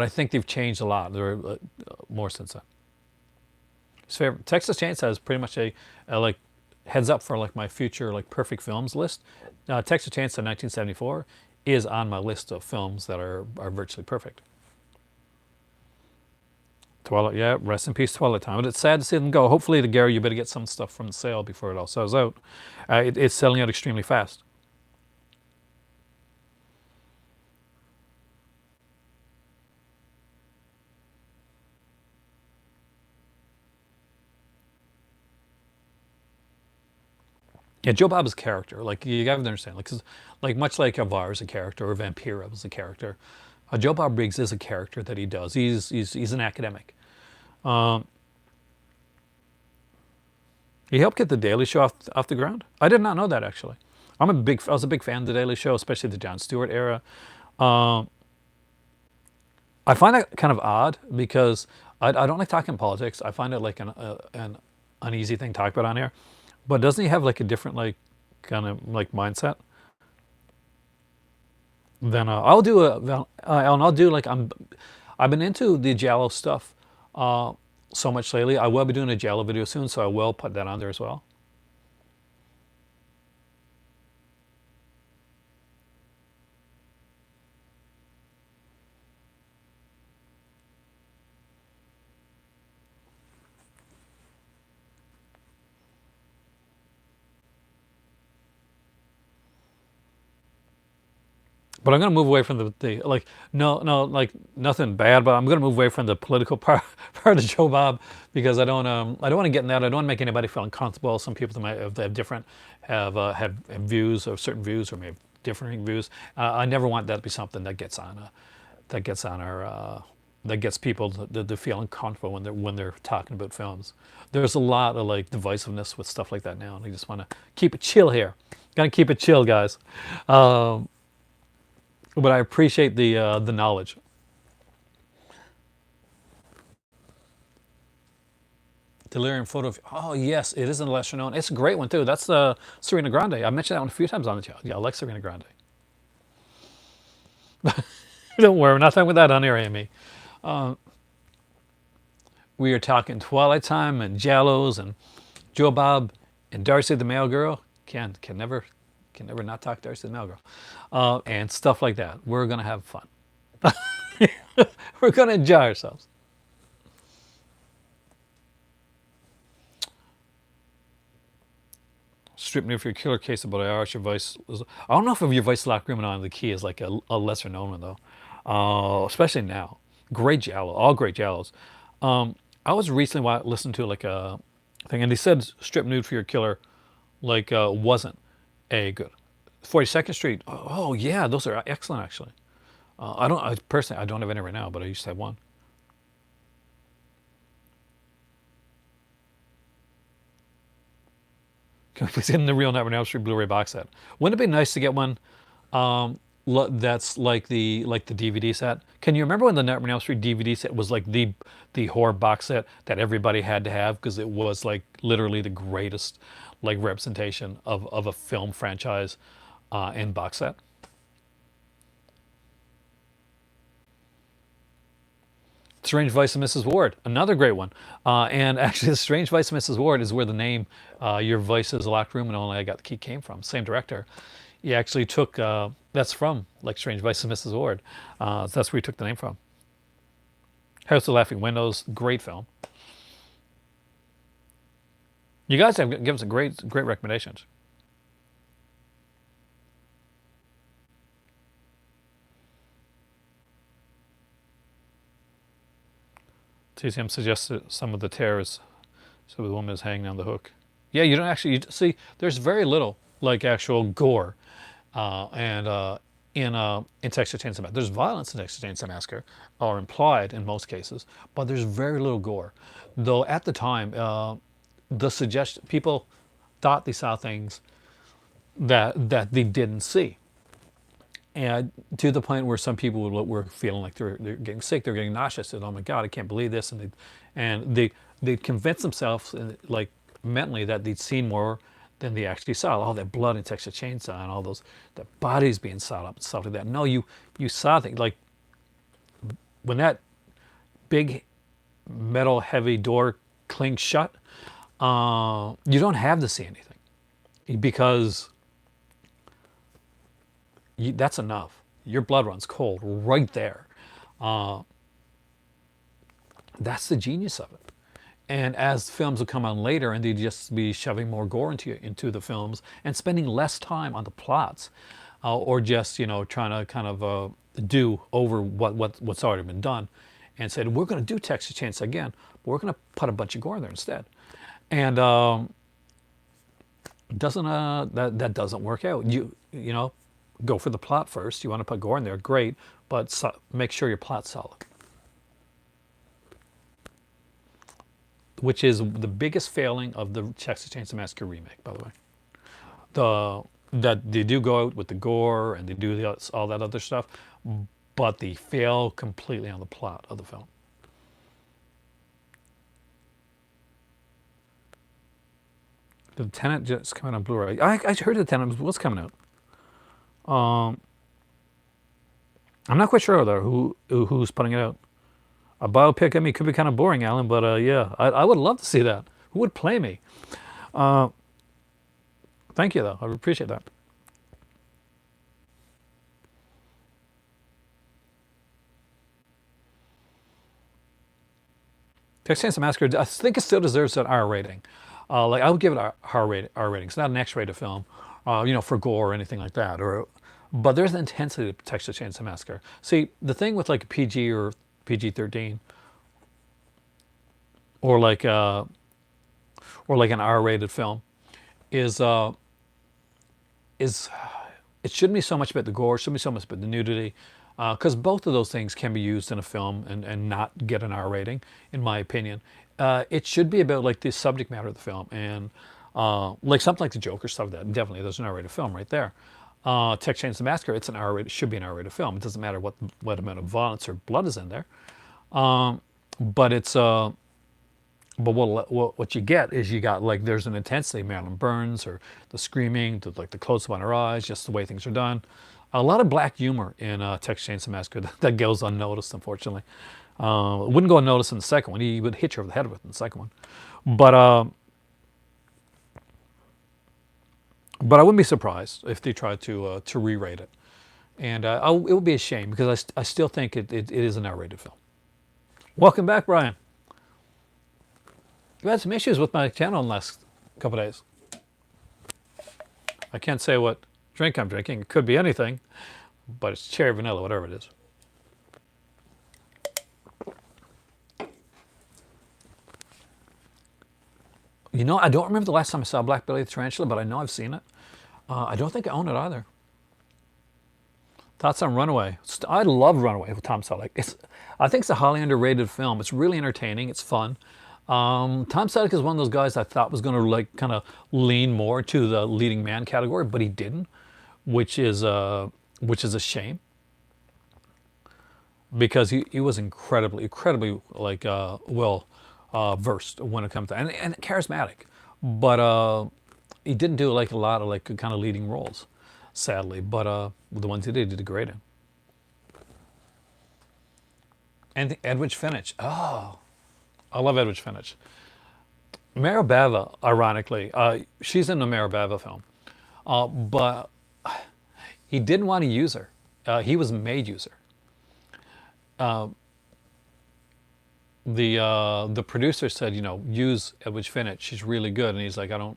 I think they've changed a lot. There are more since then. His favorite Texas Chainsaw is pretty much a like heads up for like my future like perfect films list. Texas Chainsaw 1974 is on my list of films that are virtually perfect. Twilight, yeah, rest in peace, Twilight time. But it's sad to see them go. Hopefully, the Gary, you better get some stuff from the sale before it all sells out. It's selling out extremely fast. Yeah, Joe Bob is a character. Like you got to understand, like, 'cause, like much like Avar is a character or Vampira is a character. Joe Bob Briggs is a character that he does. He's an academic. Um, he helped get the Daily Show off the ground. I did not know that actually. I was a big fan of the Daily Show, especially the Jon Stewart era. Um, I find that kind of odd because I don't like talking politics. I find it like an uneasy thing to talk about on here. But doesn't he have like a different like kind of like mindset? Then I'll do like I've been into the Jallo stuff so much lately. I will be doing a Jallo video soon, so I will put that on there as well. But I'm going to move away from the like no like nothing bad, but I'm going to move away from the political part of Joe Bob because I don't want to get in that. I don't want to make anybody feel uncomfortable. Some people that might have different have views or certain views or maybe differing views. I never want that to be something that gets on that gets on our that gets people to feel uncomfortable when they're talking about films. There's a lot of like divisiveness with stuff like that now, and I just want to keep it chill here. Gotta keep it chill, guys. Um, but I appreciate the knowledge. Delirium photo. Oh yes, it is in lesser known. It's a great one too. That's Serena Grande. I mentioned that one a few times on the channel. Yeah, I like Serena Grande. Don't worry, we're not talking about that on here, Amy. We are talking Twilight Time and Jallows and Joe Bob and Darcy the Mail Girl. Can never not talk Darcy the Mail Girl, and stuff like that. We're gonna have fun. We're gonna enjoy ourselves. Strip me for your killer case about Irish your voice. I don't know if your voice lock room on the key is like a lesser known one though, especially now. Great Jallo, all great Jallos. I was recently listening to like a thing, and they said strip nude for your killer like wasn't a good 42nd Street. Oh yeah, those are excellent actually. I personally I don't have any right now, but I used to have one. Can we please get in the real Nightmare on Elm Street Blu-ray box set? Wouldn't it be nice to get one that's like the DVD set? Can you remember when the Nightmare on Elm Street DVD set was like the horror box set that everybody had to have because it was like literally the greatest like representation of a film franchise in box set? Strange Vice of Mrs. Ward, another great one. And actually, the Strange Vice of Mrs. Ward is where the name Your Vice is a Locked Room and Only I Got the Key came from. Same director. He actually took, that's from like Strange Vice of Mrs. Ward. That's where he took the name from. House of Laughing Windows, great film. You guys have given us a great recommendations. TCM suggested some of the tears, so the woman is hanging on the hook. Yeah, you don't actually see. There's very little like actual gore, and in Texas Chainsaw Massacre. There's violence in Texas Chainsaw Massacre, or implied in most cases, but there's very little gore. Though at the time, the suggestion people thought they saw things that they didn't see, and to the point where some people were feeling like they're getting sick, they're getting nauseous. Said, "Oh my God, I can't believe this," and they convinced themselves like mentally that they'd seen more than they actually saw. All that blood in Texas Chainsaw and all those the bodies being sawed up and stuff like that. No, you saw things like when that big metal heavy door clings shut. You don't have to see anything because that's enough. Your blood runs cold right there. That's the genius of it. And as films will come on later, and they just be shoving more gore into the films and spending less time on the plots, or just trying to kind of do over what's already been done, and said we're going to do Texas Chainsaw again, but we're going to put a bunch of gore in there instead, and doesn't that doesn't work out. You know, go for the plot first. You want to put gore in there, great, but make sure your plot's solid. Which is the biggest failing of the Texas Chainsaw Massacre remake, by the way. That they do go out with the gore and they do all that other stuff, but they fail completely on the plot of the film. The Tenant just coming on Blu-ray. I heard the Tenant was coming out. I'm not quite sure though who's putting it out. A biopic, I mean, could be kind of boring, Alan, but yeah, I would love to see that. Who would play me? Thank you, though. I appreciate that. Texas Chainsaw Massacre, I think it still deserves an R rating. Like I would give it a R rating. It's not an X-rated film, for gore or anything like that. But there's an intensity to Texas Chainsaw Massacre. See, the thing with like a PG or PG-13, or like an R-rated film, is it shouldn't be so much about the gore, it shouldn't be so much about the nudity, because both of those things can be used in a film and not get an R rating, in my opinion. It should be about like the subject matter of the film, and like something like the Joker stuff. That definitely there's an R-rated film right there. Texas Chainsaw Massacre, it's an R-rated, should be an R-rated film. It doesn't matter what amount of violence or blood is in there, but it's but what you get is you got like there's an intensity, Marilyn Burns, or the screaming, like the close up on her eyes, just the way things are done. A lot of black humor in Texas Chainsaw Massacre that goes unnoticed, unfortunately. It wouldn't go unnoticed in the second one. He would hit you over the head with it in the second one, but I wouldn't be surprised if they tried to re-rate it, and it would be a shame because I still think it is an R-rated film. Welcome back, Brian. I've had some issues with my channel in the last couple of days. I can't say what drink I'm drinking. It could be anything, but it's cherry vanilla, whatever it is. I don't remember the last time I saw Black Belly the Tarantula, but I know I've seen it. I don't think I own it either. Thoughts on Runaway? I love Runaway with Tom Selleck. I think it's a highly underrated film. It's really entertaining. It's fun. Tom Selleck is one of those guys I thought was going to like kind of lean more to the leading man category, but he didn't, which is a shame, because he was incredibly like well versed when it comes to and charismatic, but he didn't do like a lot of like kind of leading roles, sadly. But the ones he did great in. And Edwidge Fenech. Oh, I love Edwidge Fenech. Mara Bava, ironically, she's in the Mara Bava film, but he didn't want to use her. He was made use her. The producer said, use Edwidge Fenech. She's really good, and he's like, I don't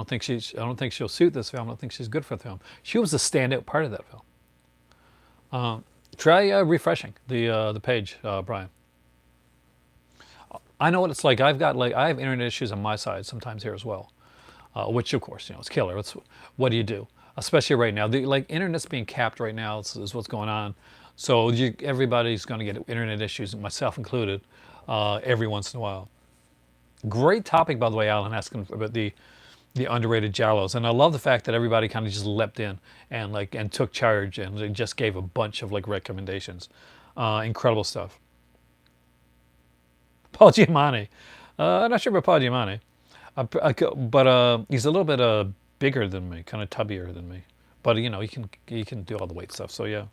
think she'll suit this film. I don't think she's good for the film. She was the standout part of that film. Try refreshing the page, Brian. I know what it's like. I have internet issues on my side sometimes here as well, which of course it's killer. It's what do you do? Especially right now, like internet's being capped right now is what's going on. So everybody's going to get internet issues, myself included, every once in a while. Great topic, by the way, Alan, asking about the underrated Jallos, and I love the fact that everybody kind of just leapt in and took charge and they just gave a bunch of like recommendations. Incredible stuff. Paul Giamatti. I'm not sure about Paul Giamatti, but he's a little bit bigger than me, kind of tubbier than me. But he can do all the weight stuff. So yeah,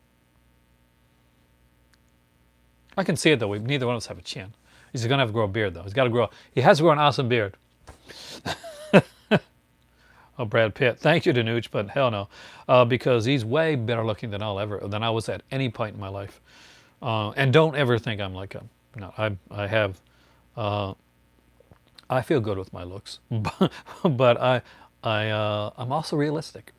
I can see it though. Neither one of us have a chin. He's gonna have to grow a beard though. He's got to grow. He has to grow an awesome beard. Oh, Brad Pitt. Thank you, Danuch, but hell no, because he's way better looking than I was at any point in my life. And don't ever think I'm like him. No, I have. I feel good with my looks, but I'm also realistic.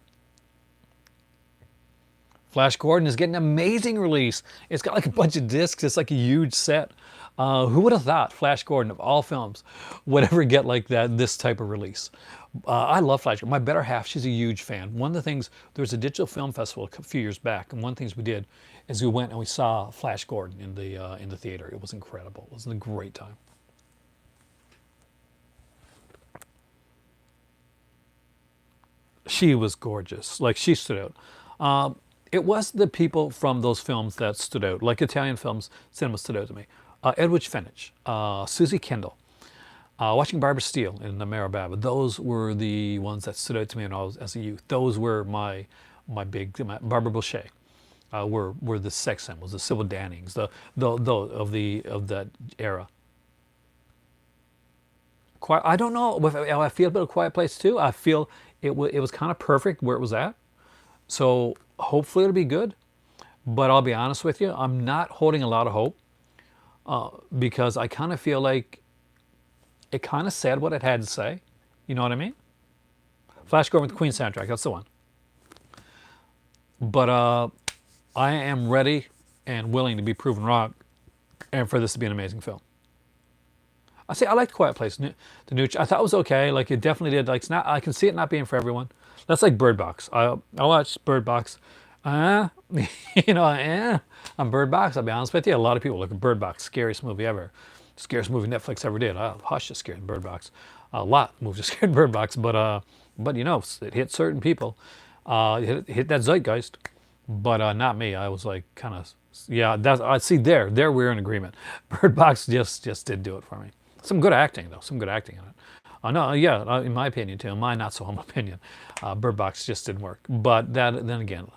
Flash Gordon is getting an amazing release. It's got like a bunch of discs. It's like a huge set. Who would have thought Flash Gordon of all films would ever get like that, this type of release? I love Flash Gordon. My better half, she's a huge fan. One of the things, there was a digital film festival a few years back, and one of the things we did is we went and we saw Flash Gordon in the theater. It was incredible. It was a great time. She was gorgeous. Like she stood out. It was the people from those films that stood out, like Italian films, cinema stood out to me. Edwidge Fenech, Susie Kendall, watching Barbara Steele in the Marababa. Those were the ones that stood out to me when I was as a youth. Those were my Barbara Boucher. Were the sex symbols, the Sybil Dannings, of that era. I don't know how I feel about A Quiet Place too. I feel it was kind of perfect where it was at. So hopefully it'll be good. But I'll be honest with you, I'm not holding a lot of hope because I kind of feel like it kind of said what it had to say. You know what I mean? Flash Gordon with the Queen soundtrack, that's the one. But I am ready and willing to be proven wrong and for this to be an amazing film. I liked Quiet Place. The Nooch, I thought it was okay. Like it definitely did. Like it's not. I can see it not being for everyone. That's like Bird Box. I watched Bird Box. On Bird Box. I'll be honest with you. A lot of people look at Bird Box, scariest movie ever, scariest movie Netflix ever did. Hush is scared Bird Box. A lot of movies are scared Bird Box, but it hit certain people. It hit that zeitgeist, but not me. I was like kind of yeah. That's I see there we're in agreement. Bird Box just did do it for me. Some good acting though. Some good acting in it. No, yeah, in my opinion too. My not so humble opinion. Bird Box just didn't work. But then again,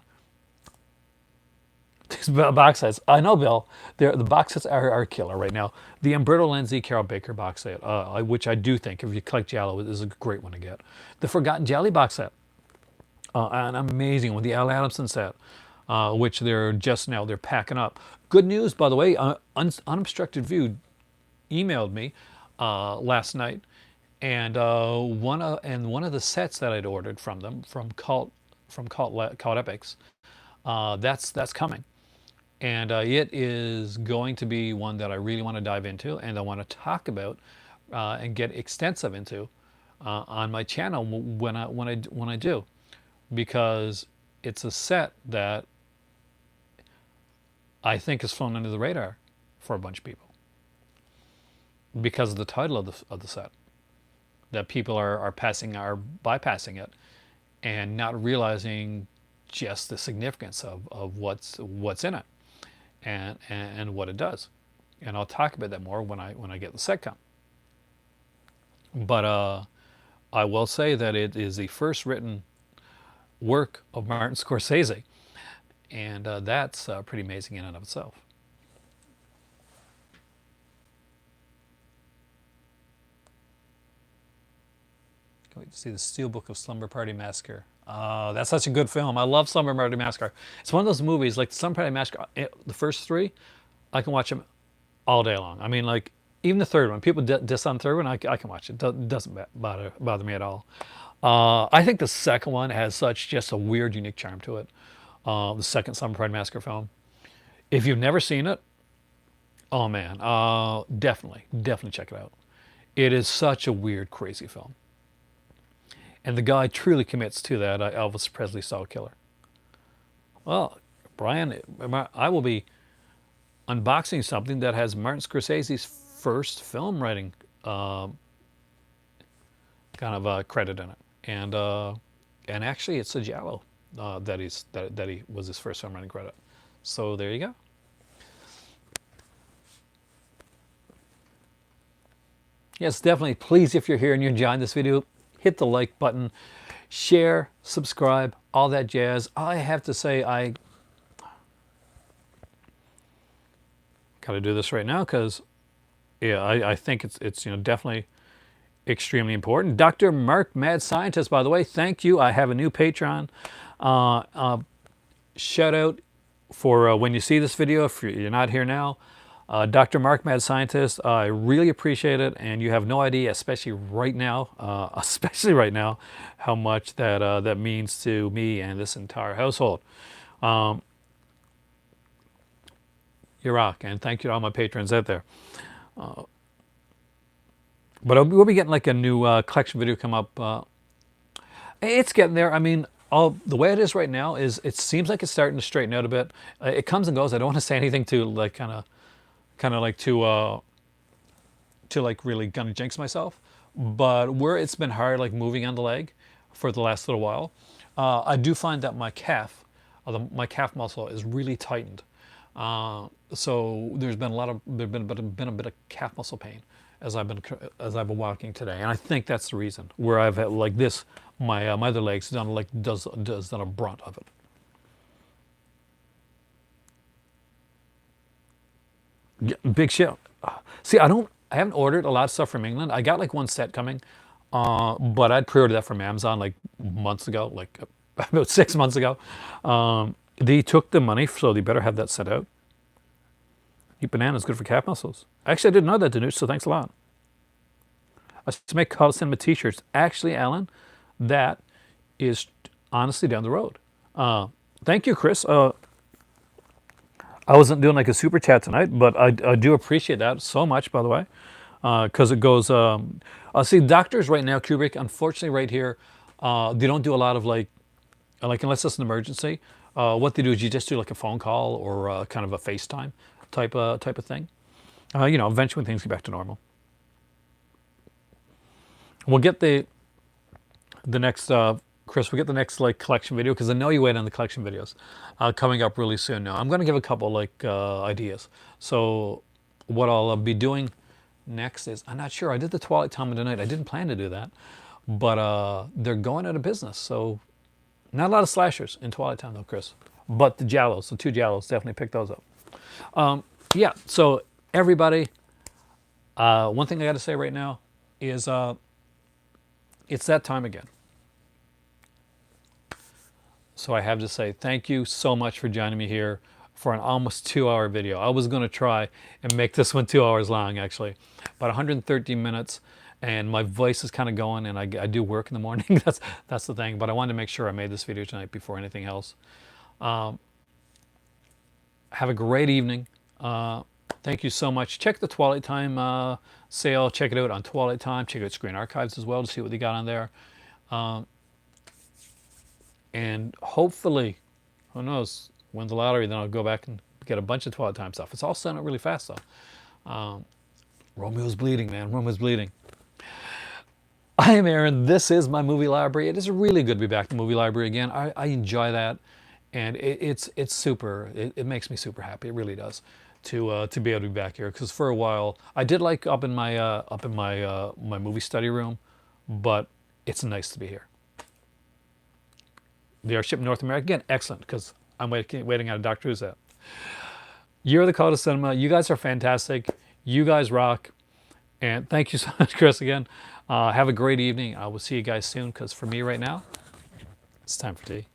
these box sets. I know, Bill. The box sets are killer right now. The Umberto Lenzi Carol Baker box set, which I do think, if you collect Giallo, is a great one to get. The Forgotten Jelly box set, an amazing one. The Al Adamson set, which they're packing up. Good news, by the way. Unobstructed View emailed me last night, and one of the sets that I'd ordered from them from Cult Epics, that's coming, and it is going to be one that I really want to dive into and I want to talk about and get extensive into on my channel when I do, because it's a set that I think has flown under the radar for a bunch of people because of the title of the set, that people are bypassing it and not realizing just the significance of what's in it and what it does. And I'll talk about that more when I get the set come. But I will say that it is the first written work of Martin Scorsese, and that's pretty amazing in and of itself. Can't wait to see the Steelbook of Slumber Party Massacre. That's such a good film. I love Slumber Party Massacre. It's one of those movies, like Slumber Party Massacre, the first three, I can watch them all day long. I mean, like, even the third one. People diss on the third one, I can watch it. It doesn't bother me at all. I think the second one has just a weird, unique charm to it. The second Slumber Party Massacre film. If you've never seen it, Oh man, definitely check it out. It is such a weird, crazy film, and the guy truly commits to that Elvis Presley style killer. Well, Brian, I will be unboxing something that has Martin Scorsese's first film writing kind of credit in it, and actually it's a Giallo that he was his first film writing credit. So there you go. Yes, definitely. Please, if you're here and you're enjoying this video, hit the like button, share, subscribe, all that jazz. I have to say, I got to do this right now because, yeah, I think it's definitely extremely important. Dr. Mark, Mad Scientist, by the way, thank you. I have a new Patreon. Shout out for when you see this video, if you're not here now. Dr. Mark, Mad Scientist, I really appreciate it, and you have no idea, especially right now, how much that means to me and this entire household. You rock, and thank you to all my patrons out there. But we'll be getting like a new collection video come up. It's getting there. I mean, the way it is right now is it seems like it's starting to straighten out a bit. It comes and goes. I don't want to say anything to like kind of like to like really kind of jinx myself. But where it's been hard, like moving on the leg for the last little while, I do find that my calf muscle is really tightened. So there's been a bit of calf muscle pain as I've been walking today, and I think that's the reason. Where I've had like this, my other leg's done a brunt of it. Yeah, big shit. See, I haven't ordered a lot of stuff from England. I got like one set coming, but I'd pre-ordered that from Amazon like months ago, like about 6 months ago. They took the money, so they better have that sent out. Eat bananas, good for calf muscles. Actually, I didn't know that, Danush, so thanks a lot. I used to make Call Cinema t-shirts. Actually, Alan, that is honestly down the road. Thank you, Chris. I wasn't doing like a super chat tonight, but I do appreciate that so much, by the way, because it goes. See, doctors right now, Kubrick, unfortunately, right here, they don't do a lot of like unless it's an emergency. What they do is you just do like a phone call or kind of a FaceTime type of thing. Eventually when things get back to normal. We'll get the next Chris. We'll get the next like collection video because I know you wait on the collection videos coming up really soon. Now I'm going to give a couple like ideas. So what I'll be doing next is I'm not sure. I did the Twilight Time of the Night. I didn't plan to do that, but they're going out of business. So not a lot of slashers in Twilight Time though, Chris. But the Giallos, the 2 Giallos, definitely pick those up. Yeah, so everybody, one thing I got to say right now is it's that time again. So I have to say thank you so much for joining me here for an almost 2-hour video. I was going to try and make this one 2 hours long, actually, about 113 minutes. And my voice is kind of going, and I do work in the morning. That's the thing. But I wanted to make sure I made this video tonight before anything else. Have a great evening. Thank you so much. Check the Twilight Time sale. Check it out on Twilight Time. Check out Screen Archives as well to see what they got on there. And hopefully, who knows, win the lottery, then I'll go back and get a bunch of Twilight Time stuff. It's all selling out really fast, though. Romeo's bleeding, man. Romeo's bleeding. I am Aaron. This is my movie library. It is really good to be back to the movie library again. I enjoy that, and it's super. It makes me super happy. It really does to be able to be back here. Because for a while I did like up in my my movie study room, but it's nice to be here. They are shipped North America again. Excellent, because I'm waiting on a Doctor Who's at. You're the call to cinema. You guys are fantastic. You guys rock. And thank you so much, Chris, again. Have a great evening. I will see you guys soon, because for me right now, it's time for tea.